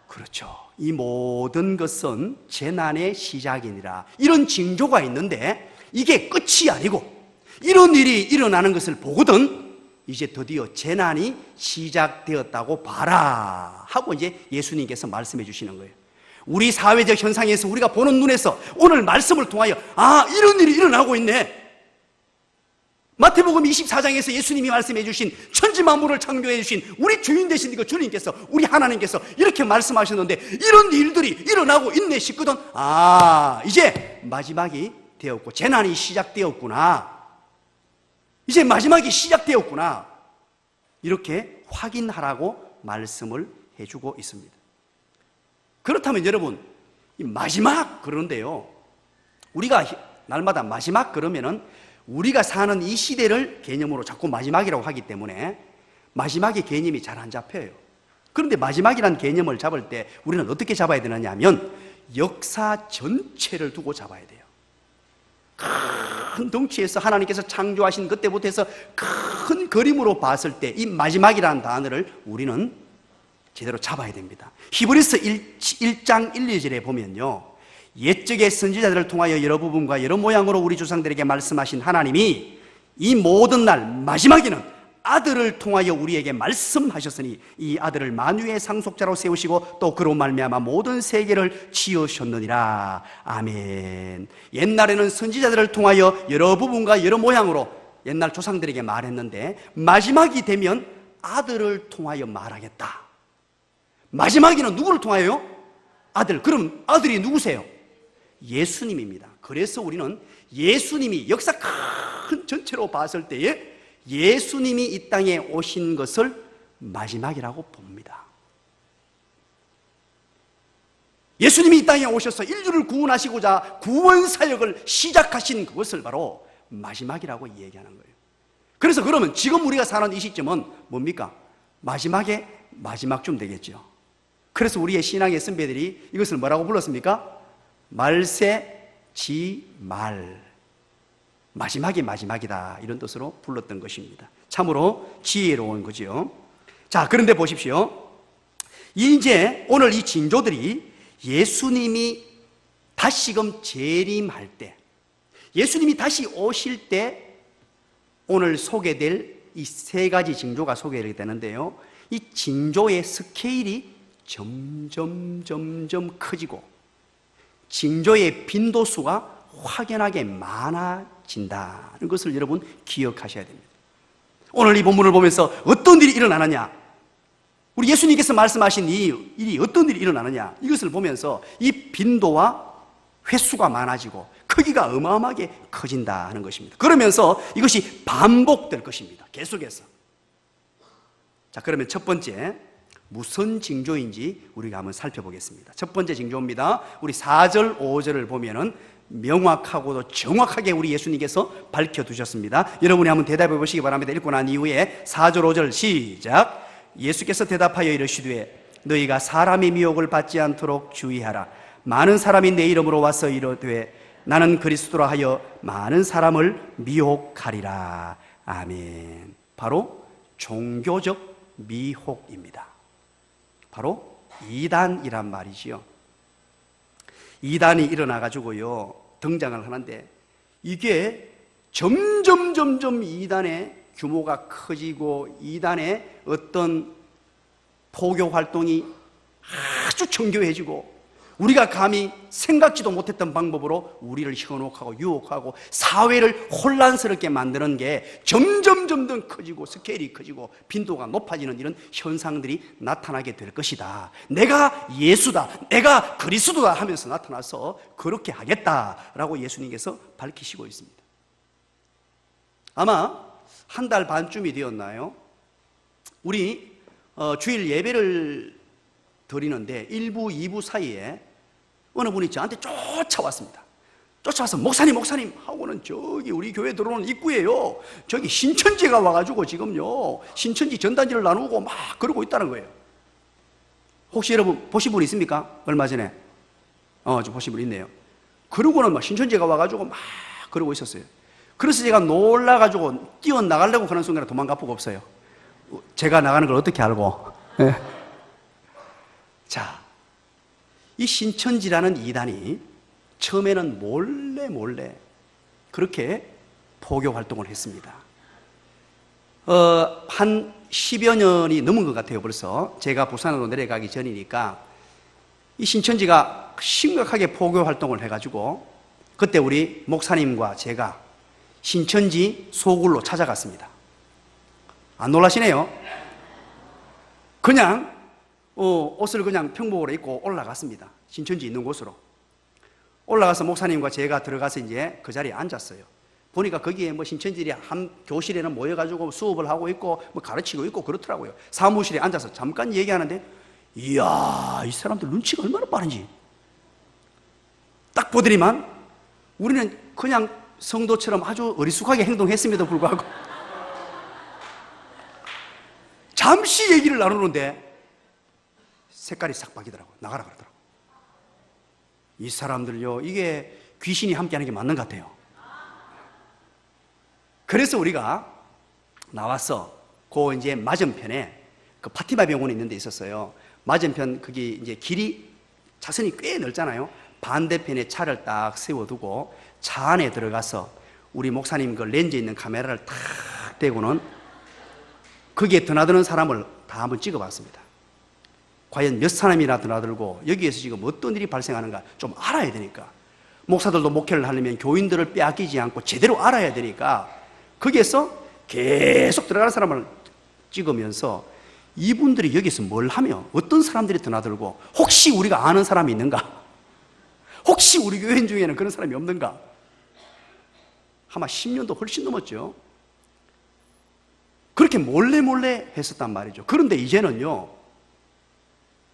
그렇죠. 이 모든 것은 재난의 시작이니라. 이런 징조가 있는데 이게 끝이 아니고 이런 일이 일어나는 것을 보거든 이제 드디어 재난이 시작되었다고 봐라 하고 이제 예수님께서 말씀해 주시는 거예요. 우리 사회적 현상에서 우리가 보는 눈에서 오늘 말씀을 통하여 아, 이런 일이 일어나고 있네. 마태복음 24장에서 예수님이 말씀해 주신 천지만물을 창조해 주신 우리 주인 되신 그 주님께서, 우리 하나님께서 이렇게 말씀하셨는데 이런 일들이 일어나고 있네 싶거든. 아, 이제 마지막이 되었고 재난이 시작되었구나. 이제 마지막이 시작되었구나. 이렇게 확인하라고 말씀을 해주고 있습니다. 그렇다면 여러분, 이 마지막 그러는데요, 우리가 날마다 마지막 그러면은 우리가 사는 이 시대를 개념으로 자꾸 마지막이라고 하기 때문에 마지막의 개념이 잘 안 잡혀요. 그런데 마지막이라는 개념을 잡을 때 우리는 어떻게 잡아야 되느냐 하면 역사 전체를 두고 잡아야 돼요. 큰 덩치에서 하나님께서 창조하신 그때부터 해서 큰 그림으로 봤을 때 이 마지막이라는 단어를 우리는 제대로 잡아야 됩니다. 히브리서 1장 1, 2절에 보면요, 옛적의 선지자들을 통하여 여러 부분과 여러 모양으로 우리 조상들에게 말씀하신 하나님이 이 모든 날 마지막에는 아들을 통하여 우리에게 말씀하셨으니 이 아들을 만유의 상속자로 세우시고 또 그로 말미암아 모든 세계를 지으셨느니라. 아멘. 옛날에는 선지자들을 통하여 여러 부분과 여러 모양으로 옛날 조상들에게 말했는데 마지막이 되면 아들을 통하여 말하겠다. 마지막에는 누구를 통하여요? 아들. 그럼 아들이 누구세요? 예수님입니다. 그래서 우리는 예수님이 역사 큰 전체로 봤을 때에 예수님이 이 땅에 오신 것을 마지막이라고 봅니다. 예수님이 이 땅에 오셔서 인류를 구원하시고자 구원 사역을 시작하신 그것을 바로 마지막이라고 얘기하는 거예요. 그래서 그러면 지금 우리가 사는 이 시점은 뭡니까? 마지막에 마지막쯤 되겠죠. 그래서 우리의 신앙의 선배들이 이것을 뭐라고 불렀습니까? 말세지말, 마지막이 마지막이다, 이런 뜻으로 불렀던 것입니다. 참으로 지혜로운 거죠. 자, 그런데 보십시오. 이제 오늘 이 징조들이 예수님이 다시금 재림할 때, 예수님이 다시 오실 때 오늘 소개될 이 세 가지 징조가 소개되는데요, 이 징조의 스케일이 점점 커지고 징조의 빈도수가 확연하게 많아진다는 것을 여러분 기억하셔야 됩니다. 오늘 이 본문을 보면서 어떤 일이 일어나느냐, 우리 예수님께서 말씀하신 이 일이 어떤 일이 일어나느냐, 이것을 보면서 이 빈도와 횟수가 많아지고 크기가 어마어마하게 커진다는 것입니다. 그러면서 이것이 반복될 것입니다. 계속해서. 자, 그러면 첫 번째 무슨 징조인지 우리가 한번 살펴보겠습니다. 첫 번째 징조입니다. 우리 4절, 5절을 보면은 명확하고도 정확하게 우리 예수님께서 밝혀두셨습니다. 여러분이 한번 대답해 보시기 바랍니다. 읽고 난 이후에 4절, 5절 시작. 예수께서 대답하여 이르시되 너희가 사람의 미혹을 받지 않도록 주의하라. 많은 사람이 내 이름으로 와서 이르되 나는 그리스도라 하여 많은 사람을 미혹하리라. 아멘. 바로 종교적 미혹입니다. 바로 이단이란 말이지요. 이단이 일어나가지고요, 등장을 하는데 이게 점점 이단의 규모가 커지고 이단의 어떤 포교 활동이 아주 정교해지고 우리가 감히 생각지도 못했던 방법으로 우리를 현혹하고 유혹하고 사회를 혼란스럽게 만드는 게 점점 커지고 스케일이 커지고 빈도가 높아지는 이런 현상들이 나타나게 될 것이다. 내가 예수다, 내가 그리스도다 하면서 나타나서 그렇게 하겠다라고 예수님께서 밝히시고 있습니다. 아마 한 달 반쯤이 되었나요? 우리 주일 예배를 드리는데 1부, 2부 사이에 어느 분이 저한테 쫓아왔습니다. 쫓아와서 목사님 하고는 저기 우리 교회 들어오는 입구에요, 저기 신천지가 와가지고 지금요 신천지 전단지를 나누고 막 그러고 있다는 거예요. 혹시 여러분 보신 분 있습니까? 얼마 전에 좀 보신 분 있네요. 그러고는 막 신천지가 와가지고 막 그러고 있었어요. 그래서 제가 놀라가지고 뛰어나가려고 하는 순간에 도망갈 수가 없어요. 제가 나가는 걸 어떻게 알고? 자, 이 신천지라는 이단이 처음에는 몰래 그렇게 포교 활동을 했습니다. 한 10여 년이 넘은 것 같아요. 벌써 제가 부산으로 내려가기 전이니까 이 신천지가 심각하게 포교 활동을 해가지고 그때 우리 목사님과 제가 신천지 소굴로 찾아갔습니다. 안 놀라시네요? 그냥 옷을 그냥 평복으로 입고 올라갔습니다. 신천지 있는 곳으로 올라가서 목사님과 제가 들어가서 이제 그 자리에 앉았어요. 보니까 거기에 뭐 신천지들이 한 교실에는 모여가지고 수업을 하고 있고 뭐 가르치고 있고 그렇더라고요. 사무실에 앉아서 잠깐 얘기하는데, 이야, 이 사람들 눈치가 얼마나 빠른지. 딱 보더니만 우리는 그냥 성도처럼 아주 어리숙하게 행동했음에도 불구하고 잠시 얘기를 나누는데 색깔이 싹 바뀌더라고요. 나가라 그러더라고요. 이 사람들요, 이게 귀신이 함께하는 게 맞는 것 같아요. 그래서 우리가 나와서 그 이제 맞은편에 그 파티마 병원이 있는 데 있었어요. 맞은편 거기 이제 길이 차선이 꽤 넓잖아요. 반대편에 차를 딱 세워두고 차 안에 들어가서 우리 목사님 그 렌즈 있는 카메라를 탁 대고는 거기에 드나드는 사람을 다 한번 찍어봤습니다. 과연 몇 사람이나 드나들고 여기에서 지금 어떤 일이 발생하는가 좀 알아야 되니까, 목사들도 목회를 하려면 교인들을 빼앗기지 않고 제대로 알아야 되니까 거기에서 계속 들어가는 사람을 찍으면서 이분들이 여기서 뭘 하며 어떤 사람들이 드나들고 혹시 우리가 아는 사람이 있는가, 혹시 우리 교인 중에는 그런 사람이 없는가. 아마 10년도 훨씬 넘었죠. 그렇게 몰래 했었단 말이죠. 그런데 이제는요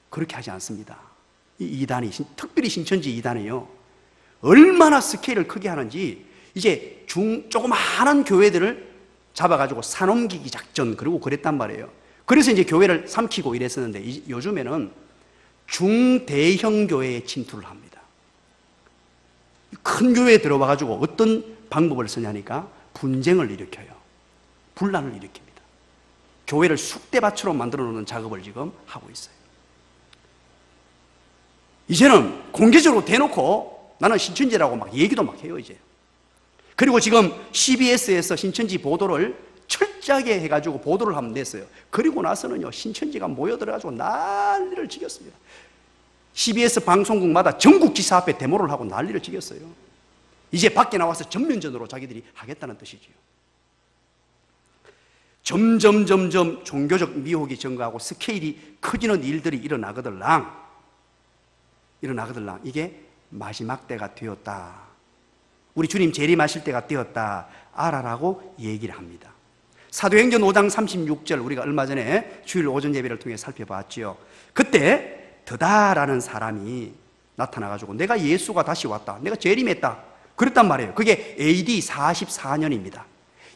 그렇게 하지 않습니다. 이 이단이, 특별히 신천지 이단이요, 얼마나 스케일을 크게 하는지 이제 조그마한 교회들을 잡아가지고 산옮기기 작전 그러고 그랬단 말이에요. 그래서 이제 교회를 삼키고 이랬었는데 요즘에는 중대형 교회에 침투를 합니다. 큰 교회에 들어와가지고 어떤 방법을 쓰냐니까 분쟁을 일으켜요. 분란을 일으킵니다. 교회를 쑥대밭으로 만들어 놓는 작업을 지금 하고 있어요. 이제는 공개적으로 대놓고 나는 신천지라고 막 얘기도 막 해요, 이제. 그리고 지금 CBS에서 신천지 보도를 철저하게 해가지고 보도를 한번 냈어요. 그리고 나서는요, 신천지가 모여들어가지고 난리를 지겼습니다. CBS 방송국마다 전국 지사 앞에 데모를 하고 난리를 지겼어요. 이제 밖에 나와서 전면전으로 자기들이 하겠다는 뜻이지요. 점점 종교적 미혹이 증가하고 스케일이 커지는 일들이 일어나거들랑 이게 마지막 때가 되었다, 우리 주님 재림하실 때가 되었다 알아라고 얘기를 합니다. 사도행전 5장 36절 우리가 얼마 전에 주일 오전 예배를 통해 살펴봤지요. 그때 드다라는 사람이 나타나가지고 내가 예수가 다시 왔다, 내가 재림했다 그랬단 말이에요. 그게 AD 44년입니다.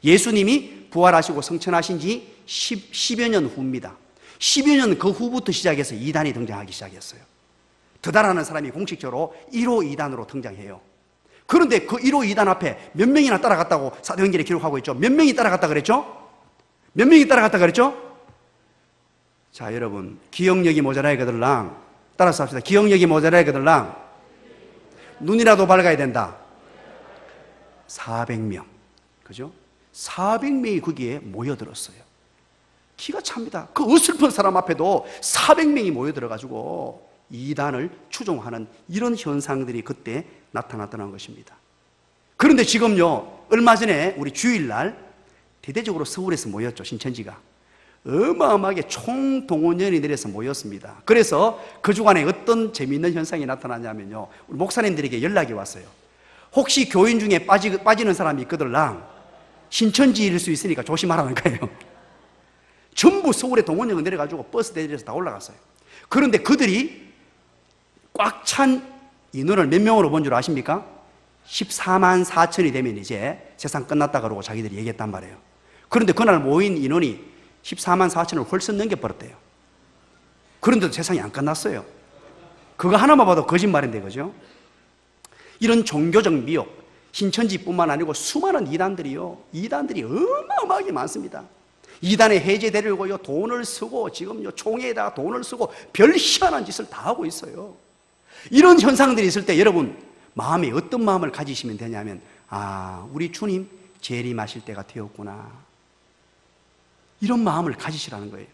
예수님이 부활하시고 성천하신 지 10여 년 후입니다. 10여 년 그 후부터 시작해서 이단이 등장하기 시작했어요. 드다라는 사람이 공식적으로 1호 이단으로 등장해요. 그런데 그 1호 이단 앞에 몇 명이나 따라갔다고 사도행전에 기록하고 있죠. 몇 명이 따라갔다 그랬죠? 몇 명이 따라갔다 그랬죠? 자, 여러분, 기억력이 모자라야 그들랑 따라서 합시다. 기억력이 모자라야 그들랑 눈이라도 밝아야 된다. 400명, 그죠? 400명이 거기에 모여들었어요. 기가 찹니다. 그 어설픈 사람 앞에도 400명이 모여들어가지고 이단을 추종하는 이런 현상들이 그때 나타났다는 것입니다. 그런데 지금요, 얼마 전에 우리 주일날 대대적으로 서울에서 모였죠. 신천지가 어마어마하게 총동원연이 내려서 모였습니다. 그래서 그 주간에 어떤 재미있는 현상이 나타나냐면요, 우리 목사님들에게 연락이 왔어요. 혹시 교인 중에 빠지는 사람이 있거들랑 신천지일 수 있으니까 조심하라는 거예요. 전부 서울에 동원연이 내려가지고 버스 대절에서 다 올라갔어요. 그런데 그들이 꽉 찬 인원을 몇 명으로 본 줄 아십니까? 14만 4천이 되면 이제 세상 끝났다 그러고 자기들이 얘기했단 말이에요. 그런데 그날 모인 인원이 14만 4천을 훨씬 넘겨버렸대요. 그런데도 세상이 안 끝났어요. 그거 하나만 봐도 거짓말인데, 그죠? 이런 종교적 미혹, 신천지뿐만 아니고 수많은 이단들이 어마어마하게 많습니다. 이단에 해제되려고요, 돈을 쓰고, 지금 총회에다가 돈을 쓰고, 별 희한한 짓을 다 하고 있어요. 이런 현상들이 있을 때 여러분, 마음에 어떤 마음을 가지시면 되냐면, 아, 우리 주님 재림하실 때가 되었구나. 이런 마음을 가지시라는 거예요.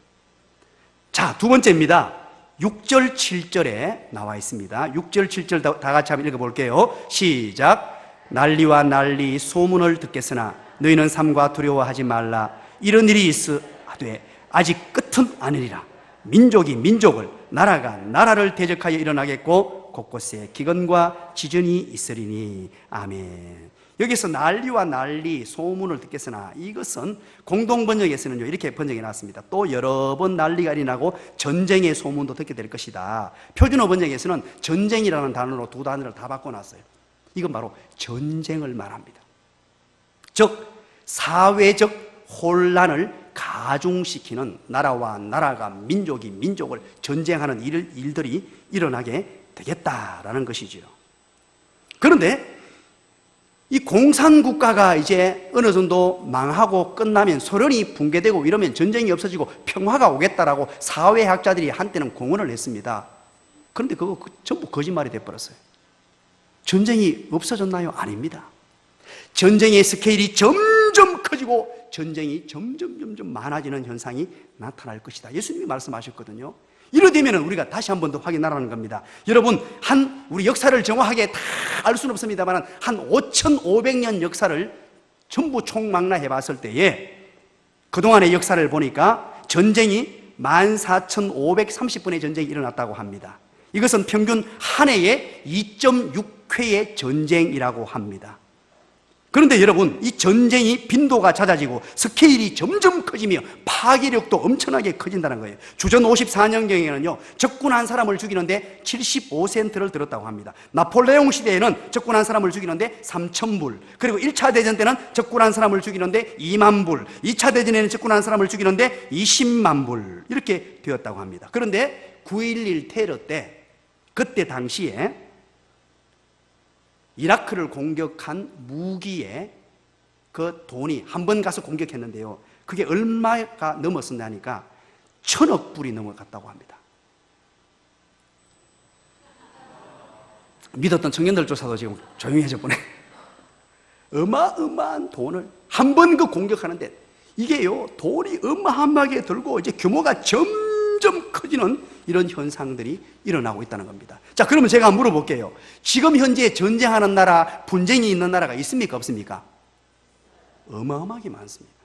자, 두 번째입니다. 6절, 7절에 나와 있습니다. 6절, 7절 다 같이 한번 읽어볼게요. 시작. 난리와 난리 소문을 듣겠으나 너희는 삼가 두려워하지 말라. 이런 일이 있으되 아직 끝은 아니리라. 민족이 민족을, 나라가 나라를 대적하여 일어나겠고 곳곳에 기근과 지전이 있으리니. 아멘. 여기서 난리와 난리 소문을 듣겠으나, 이것은 공동번역에서는요 이렇게 번역해 놨습니다. 또 여러 번 난리가 일어나고 전쟁의 소문도 듣게 될 것이다. 표준어 번역에서는 전쟁이라는 단어로 두 단어를 다 바꿔놨어요. 이건 바로 전쟁을 말합니다. 즉 사회적 혼란을 가중시키는, 나라와 나라가, 민족이 민족을 전쟁하는 일들이 일어나게 되겠다라는 것이지요. 그런데 이 공산국가가 이제 어느 정도 망하고 끝나면, 소련이 붕괴되고 이러면 전쟁이 없어지고 평화가 오겠다라고 사회학자들이 한때는 공언을 했습니다. 그런데 그거 전부 거짓말이 돼버렸어요. 전쟁이 없어졌나요? 아닙니다. 전쟁의 스케일이 점점 커지고 전쟁이 점점 많아지는 현상이 나타날 것이다. 예수님이 말씀하셨거든요. 이러되면 우리가 다시 한 번 더 확인하라는 겁니다. 여러분, 우리 역사를 정확하게 다 알 수는 없습니다만 한 5,500년 역사를 전부 총망라해 봤을 때에 그동안의 역사를 보니까 전쟁이 14,530번의 전쟁이 일어났다고 합니다. 이것은 평균 한 해에 2.6회의 전쟁이라고 합니다. 그런데 여러분, 이 전쟁이 빈도가 잦아지고 스케일이 점점 커지며 파괴력도 엄청나게 커진다는 거예요. 주전 54년경에는요 적군 한 사람을 죽이는데 75센트를 들었다고 합니다. 나폴레옹 시대에는 적군 한 사람을 죽이는데 3,000불, 그리고 1차 대전 때는 적군 한 사람을 죽이는데 2만 불, 2차 대전에는 적군 한 사람을 죽이는데 20만 불, 이렇게 되었다고 합니다. 그런데 9.11 테러 때, 그때 당시에 이라크를 공격한 무기에 그 돈이, 한 번 가서 공격했는데요, 그게 얼마가 넘었었냐니까 1,000억 불이 넘어갔다고 합니다. 믿었던 청년들조차도 지금 조용해져 보네. 어마어마한 돈을 한 번 그 공격하는데, 이게요 돈이 어마어마하게 들고 이제 규모가 점점 커지는 이런 현상들이 일어나고 있다는 겁니다. 자, 그러면 제가 물어볼게요. 지금 현재 전쟁하는 나라, 분쟁이 있는 나라가 있습니까? 없습니까? 어마어마하게 많습니다.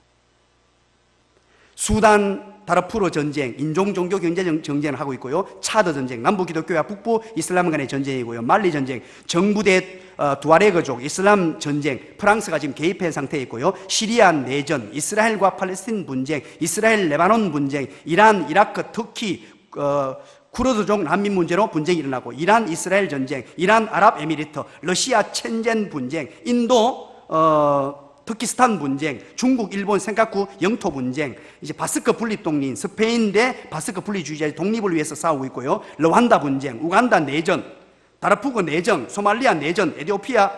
수단 다르푸르 전쟁, 인종 종교 경제 전쟁을 하고 있고요. 차드 전쟁, 남부 기독교와 북부 이슬람 간의 전쟁이고요. 말리 전쟁, 정부 대 두아레그족 이슬람 전쟁, 프랑스가 지금 개입한 상태에 있고요. 시리아 내전, 이스라엘과 팔레스틴 분쟁, 이스라엘 레바논 분쟁, 이란, 이라크, 터키, 쿠르드족 난민 문제로 분쟁이 일어나고, 이란 이스라엘 전쟁, 이란 아랍에미리트, 러시아 체첸 분쟁, 인도 터키스탄 분쟁, 중국 일본 센카쿠 영토 분쟁, 이제 바스크 분립 독립, 스페인 대 바스크 분리주의자의 독립을 위해서 싸우고 있고요. 르완다 분쟁, 우간다 내전, 다르푸르 내전, 소말리아 내전, 에티오피아,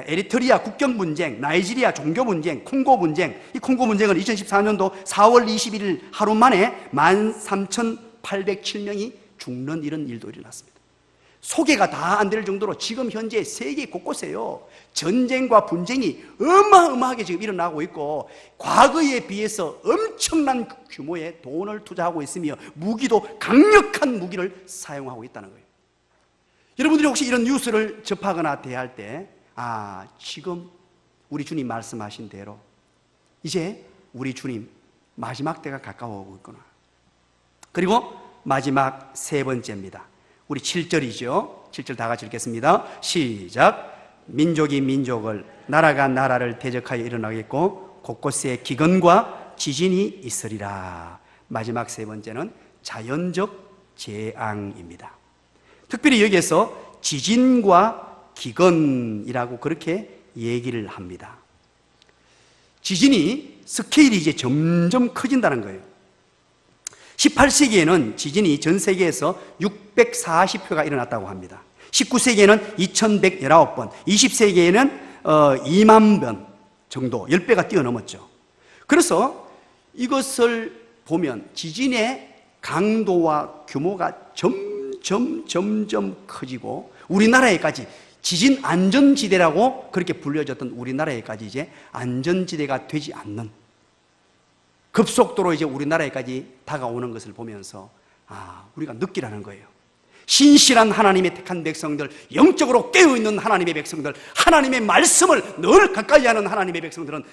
에리트리아 국경 분쟁, 나이지리아 종교 분쟁, 콩고 분쟁. 이 콩고 분쟁은 2014년도 4월 21일 하루 만에 13,807명이 죽는 이런 일도 일어났습니다. 소개가 다 안 될 정도로 지금 현재 세계 곳곳에요 전쟁과 분쟁이 어마어마하게 지금 일어나고 있고, 과거에 비해서 엄청난 규모의 돈을 투자하고 있으며 무기도 강력한 무기를 사용하고 있다는 거예요. 여러분들이 혹시 이런 뉴스를 접하거나 대할 때, 아, 지금 우리 주님 말씀하신 대로 이제 우리 주님 마지막 때가 가까워오고 있구나. 그리고 마지막 세 번째입니다. 우리 7절이죠. 7절 다 같이 읽겠습니다. 시작. 민족이 민족을, 나라가 나라를 대적하여 일어나겠고 곳곳에 기근과 지진이 있으리라. 마지막 세 번째는 자연적 재앙입니다. 특별히 여기에서 지진과 기근이라고 그렇게 얘기를 합니다. 지진이 스케일이 이제 점점 커진다는 거예요. 18세기에는 지진이 전 세계에서 640회가 일어났다고 합니다. 19세기에는 2119번, 20세기에는 2만 번 정도, 10배가 뛰어넘었죠. 그래서 이것을 보면 지진의 강도와 규모가 점점 커지고 우리나라에까지 지진 안전지대라고 그렇게 불려졌던 우리나라에까지 이제 안전지대가 되지 않는 급속도로 이제 우리나라에까지 다가오는 것을 보면서 우리가 느끼라는 거예요. 신실한 하나님의 택한 백성들, 영적으로 깨어있는 하나님의 백성들, 하나님의 말씀을 늘 가까이 하는 하나님의 백성들은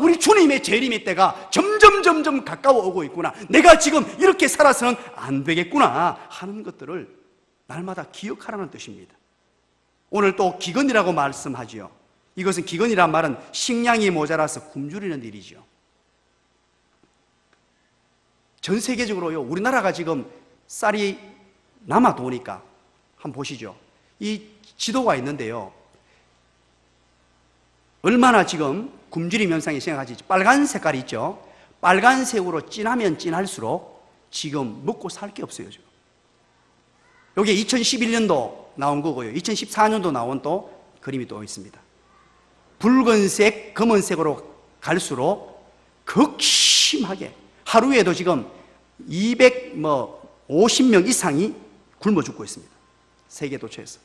우리 주님의 재림의 때가 점점 가까워 오고 있구나, 내가 지금 이렇게 살아서는 안 되겠구나 하는 것들을 날마다 기억하라는 뜻입니다. 오늘 또 기근이라고 말씀하지요. 이것은 기근이란 말은 식량이 모자라서 굶주리는 일이죠. 전 세계적으로요, 우리나라가 지금 쌀이 남아도 오니까 한번 보시죠. 이 지도가 있는데요, 얼마나 지금 굶주림 현상이 생각하지. 빨간 색깔이 있죠. 빨간색으로 진하면 진할수록 지금 먹고 살 게 없어요. 지금 여기에 2011년도 나온 거고요, 2014년도 나온 또 그림이 또 있습니다. 붉은색, 검은색으로 갈수록 극심하게 하루에도 지금 250명 이상이 굶어 죽고 있습니다. 세계 도처에서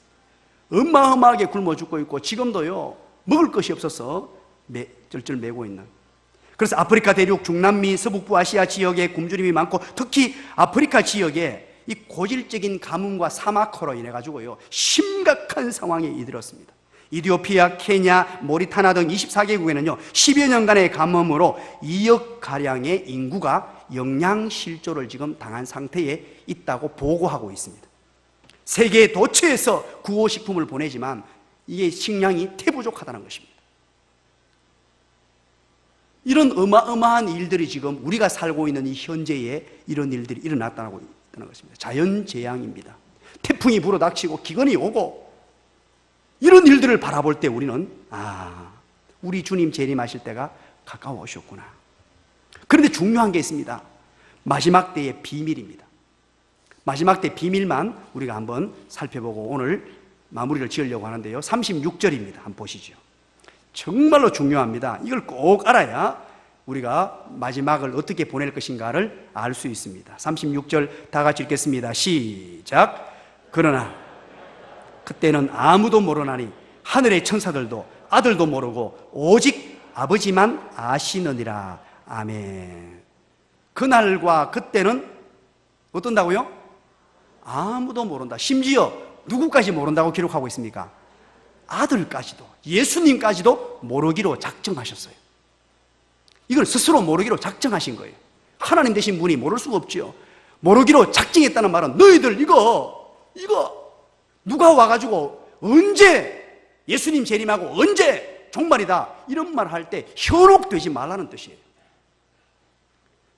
어마어마하게 굶어 죽고 있고, 지금도요 먹을 것이 없어서 쩔쩔 매고 있는. 그래서 아프리카 대륙, 중남미, 서북부 아시아 지역에 굶주림이 많고, 특히 아프리카 지역에 이 고질적인 가뭄과 사막화로 인해 가지고요 심각한 상황에 이르렀습니다. 이디오피아, 케냐, 모리타나 등 24개국에는요 10여 년간의 가뭄으로 2억 가량의 인구가 영양실조를 지금 당한 상태에 있다고 보고하고 있습니다. 세계 도처에서 구호식품을 보내지만 이게 식량이 태부족하다는 것입니다. 이런 어마어마한 일들이 지금 우리가 살고 있는 이 현재에 이런 일들이 일어났다고 있다는 것입니다. 자연재앙입니다. 태풍이 불어닥치고 기근이 오고, 이런 일들을 바라볼 때 우리는 우리 주님 재림하실 때가 가까워 오셨구나. 그런데 중요한 게 있습니다. 마지막 때의 비밀입니다. 마지막 때 비밀만 우리가 한번 살펴보고 오늘 마무리를 지으려고 하는데요, 36절입니다. 한번 보시죠. 정말로 중요합니다. 이걸 꼭 알아야 우리가 마지막을 어떻게 보낼 것인가를 알 수 있습니다. 36절 다 같이 읽겠습니다. 시작. 그러나 그때는 아무도 모르나니 하늘의 천사들도 아들도 모르고 오직 아버지만 아시느니라. 아멘. 그날과 그때는 어떤다고요? 아무도 모른다. 심지어 누구까지 모른다고 기록하고 있습니까? 아들까지도, 예수님까지도 모르기로 작정하셨어요. 이걸 스스로 모르기로 작정하신 거예요. 하나님 되신 분이 모를 수가 없죠. 모르기로 작정했다는 말은 너희들 이거 누가 와가지고 언제 예수님 재림하고 언제 종말이다 이런 말 할 때 현혹되지 말라는 뜻이에요.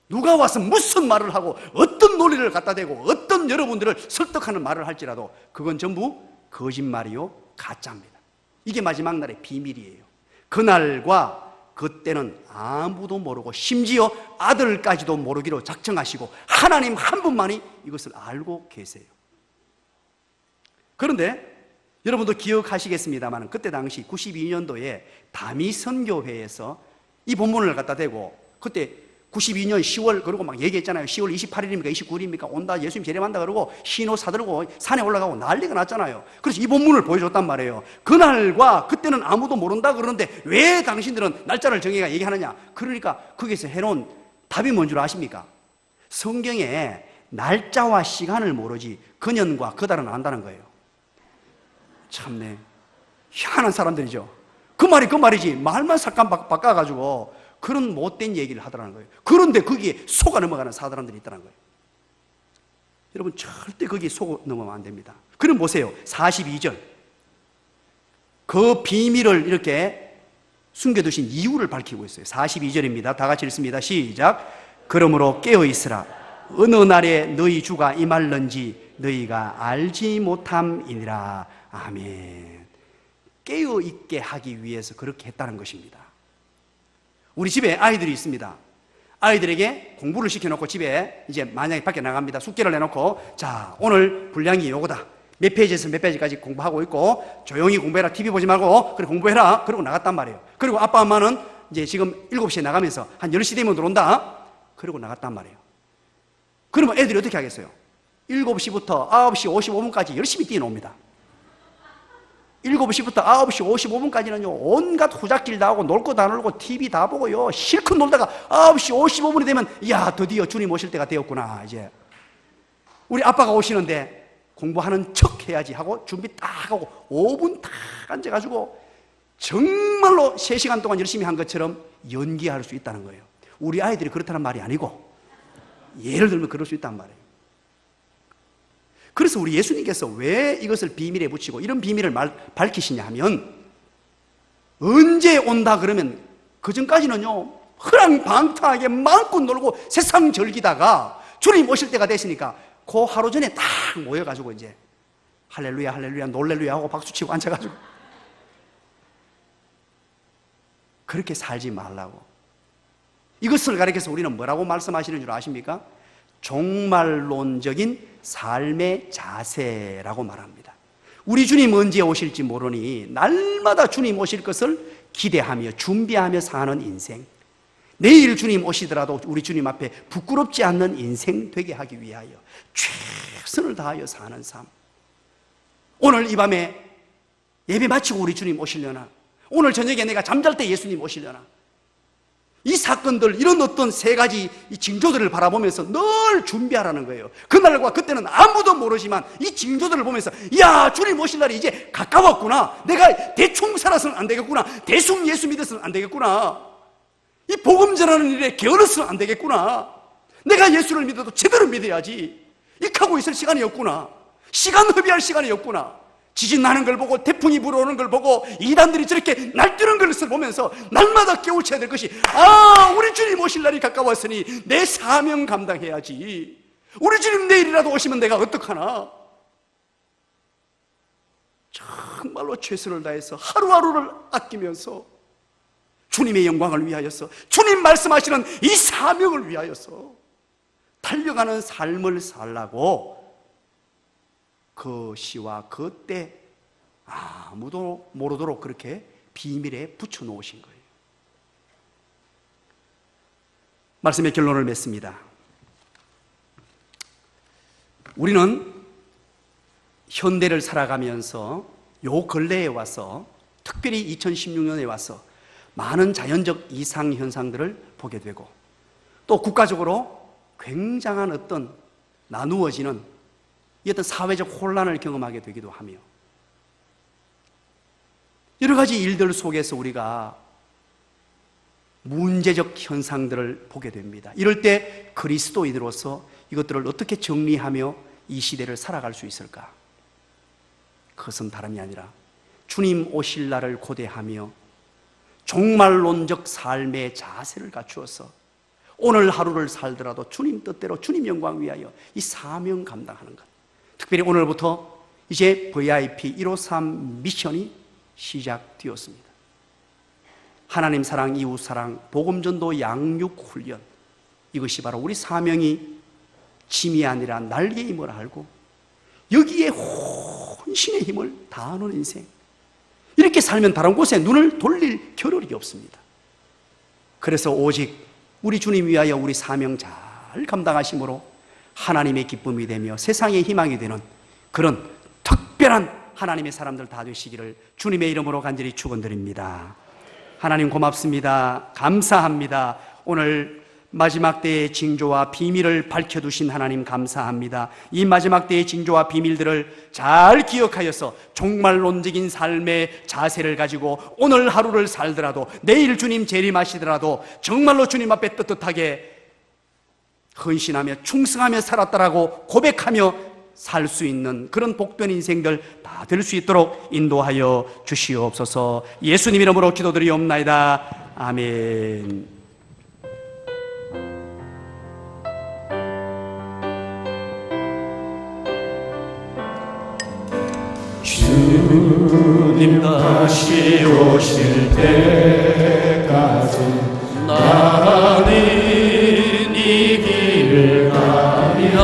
누가 와서 무슨 말을 하고 어떤 논리를 갖다 대고 어떤 여러분들을 설득하는 말을 할지라도 그건 전부 거짓말이요 가짜입니다. 이게 마지막 날의 비밀이에요. 그날과 그때는 아무도 모르고 심지어 아들까지도 모르기로 작정하시고 하나님 한 분만이 이것을 알고 계세요. 그런데 여러분도 기억하시겠습니다만 그때 당시 92년도에 다미선교회에서 이 본문을 갖다 대고 그때 92년 10월 그러고 막 얘기했잖아요. 10월 28일입니까 29일입니까 온다 예수님 재림한다 그러고 신호 사들고 산에 올라가고 난리가 났잖아요. 그래서 이 본문을 보여줬단 말이에요. 그날과 그때는 아무도 모른다 그러는데 왜 당신들은 날짜를 정해가 얘기하느냐. 그러니까 거기서 해놓은 답이 뭔 줄 아십니까? 성경에 날짜와 시간을 모르지 그년과 그달은 안다는 거예요. 참네 희한한 사람들이죠. 그 말이 그 말이지 말만 잠깐 바꿔가지고 그런 못된 얘기를 하더라는 거예요. 그런데 거기에 속아 넘어가는 사람들이 있다는 거예요. 여러분 절대 거기에 속아 넘어가면 안 됩니다. 그럼 보세요. 42절 그 비밀을 이렇게 숨겨두신 이유를 밝히고 있어요. 42절입니다. 다 같이 읽습니다. 시작. 그러므로 깨어있으라. 어느 날에 너희 주가 임할는지 너희가 알지 못함이니라. 아멘. 깨어있게 하기 위해서 그렇게 했다는 것입니다. 우리 집에 아이들이 있습니다. 아이들에게 공부를 시켜놓고 집에 이제 만약에 밖에 나갑니다. 숙제를 내놓고, 자, 오늘 분량이 요거다. 몇 페이지에서 몇 페이지까지 공부하고 있고 조용히 공부해라. TV 보지 말고 그래 공부해라. 그러고 나갔단 말이에요. 그리고 아빠 엄마는 이제 지금 7시에 나가면서 한 10시 되면 들어온다. 그러고 나갔단 말이에요. 그러면 애들이 어떻게 하겠어요? 7시부터 9시 55분까지 열심히 뛰어놉니다. 7시부터 9시 55분까지는요 온갖 후작질 다 하고 놀 거 다 놀고 TV 다 보고요 실컷 놀다가 9시 55분이 되면 야 드디어 주님 오실 때가 되었구나. 이제 우리 아빠가 오시는데 공부하는 척 해야지 하고 준비 딱 하고 5분 딱 앉아가지고 정말로 3시간 동안 열심히 한 것처럼 연기할 수 있다는 거예요. 우리 아이들이 그렇다는 말이 아니고 예를 들면 그럴 수 있단 말이에요. 그래서 우리 예수님께서 왜 이것을 비밀에 붙이고 이런 비밀을 밝히시냐 하면 언제 온다 그러면 그전까지는요 허랑방탕하게 마음껏 놀고 세상 즐기다가 주님 오실 때가 됐으니까 그 하루 전에 딱 모여가지고 이제 할렐루야 할렐루야 놀렐루야 하고 박수치고 앉아가지고 그렇게 살지 말라고. 이것을 가리켜서 우리는 뭐라고 말씀하시는 줄 아십니까? 종말론적인 삶의 자세라고 말합니다. 우리 주님 언제 오실지 모르니 날마다 주님 오실 것을 기대하며 준비하며 사는 인생, 내일 주님 오시더라도 우리 주님 앞에 부끄럽지 않는 인생 되게 하기 위하여 최선을 다하여 사는 삶. 오늘 이 밤에 예배 마치고 우리 주님 오시려나, 오늘 저녁에 내가 잠잘 때 예수님 오시려나, 이 사건들, 이런 어떤 세 가지 이 징조들을 바라보면서 늘 준비하라는 거예요. 그날과 그때는 아무도 모르지만 이 징조들을 보면서 야 주님 오실 날이 이제 가까웠구나, 내가 대충 살아서는 안 되겠구나, 대충 예수 믿어서는 안 되겠구나, 이 복음 전하는 일에 게을러서는 안 되겠구나, 내가 예수를 믿어도 제대로 믿어야지, 익하고 있을 시간이 없구나, 시간 허비할 시간이 없구나, 지진 나는 걸 보고 태풍이 불어오는 걸 보고 이단들이 저렇게 날뛰는 것을 보면서 날마다 깨우쳐야 될 것이, 아 우리 주님 오실 날이 가까웠으니 내 사명 감당해야지, 우리 주님 내일이라도 오시면 내가 어떡하나. 정말로 최선을 다해서 하루하루를 아끼면서 주님의 영광을 위하여서, 주님 말씀하시는 이 사명을 위하여서 달려가는 삶을 살라고 그 시와 그 때 아무도 모르도록 그렇게 비밀에 붙여놓으신 거예요. 말씀의 결론을 맺습니다. 우리는 현대를 살아가면서 요 근래에 와서, 특별히 2016년에 와서 많은 자연적 이상 현상들을 보게 되고, 또 국가적으로 굉장한 어떤 나누어지는 이 어떤 사회적 혼란을 경험하게 되기도 하며, 여러 가지 일들 속에서 우리가 문제적 현상들을 보게 됩니다. 이럴 때 그리스도인으로서 이것들을 어떻게 정리하며 이 시대를 살아갈 수 있을까? 그것은 다름이 아니라 주님 오실 날을 고대하며 종말론적 삶의 자세를 갖추어서 오늘 하루를 살더라도 주님 뜻대로 주님 영광 위하여 이 사명 감당하는 것. 특별히 오늘부터 이제 VIP 153 미션이 시작되었습니다. 하나님 사랑, 이웃 사랑, 복음전도 양육 훈련, 이것이 바로 우리 사명이 짐이 아니라 날개임을 알고 여기에 혼신의 힘을 다하는 인생, 이렇게 살면 다른 곳에 눈을 돌릴 겨를이 없습니다. 그래서 오직 우리 주님 위하여 우리 사명 잘 감당하심으로 하나님의 기쁨이 되며 세상의 희망이 되는 그런 특별한 하나님의 사람들 다 되시기를 주님의 이름으로 간절히 축원드립니다. 하나님 고맙습니다. 감사합니다. 오늘 마지막 때의 징조와 비밀을 밝혀두신 하나님 감사합니다. 이 마지막 때의 징조와 비밀들을 잘 기억하여서 종말론적인 삶의 자세를 가지고 오늘 하루를 살더라도, 내일 주님 재림하시더라도 정말로 주님 앞에 떳떳하게 헌신하며 충성하며 살았다라고 고백하며 살 수 있는 그런 복된 인생들 다 될 수 있도록 인도하여 주시옵소서. 예수님 이름으로 기도드리옵나이다. 아멘. 주님 다시 오실 때까지 나는 이 길을 가리라.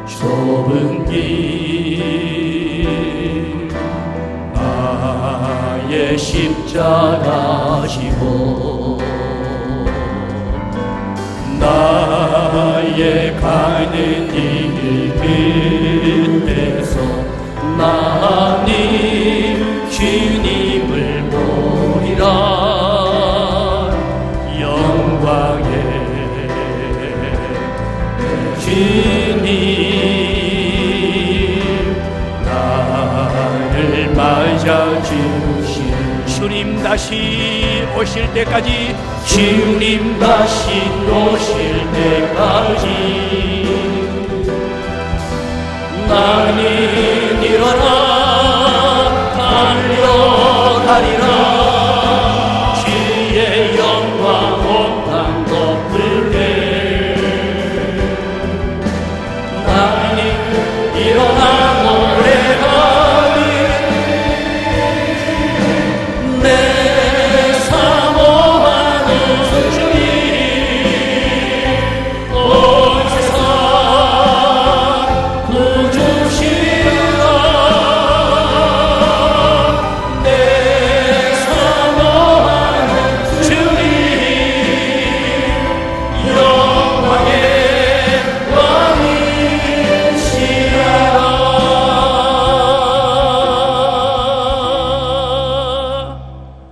좁은 길 나의 십자가 지고 나의 가는 이 길 끝에서 나는 주님을 보리라. 영광의 주님 나를 맞아주신 주님 다시 오실 때까지 주님 다시 오실 때까지 나는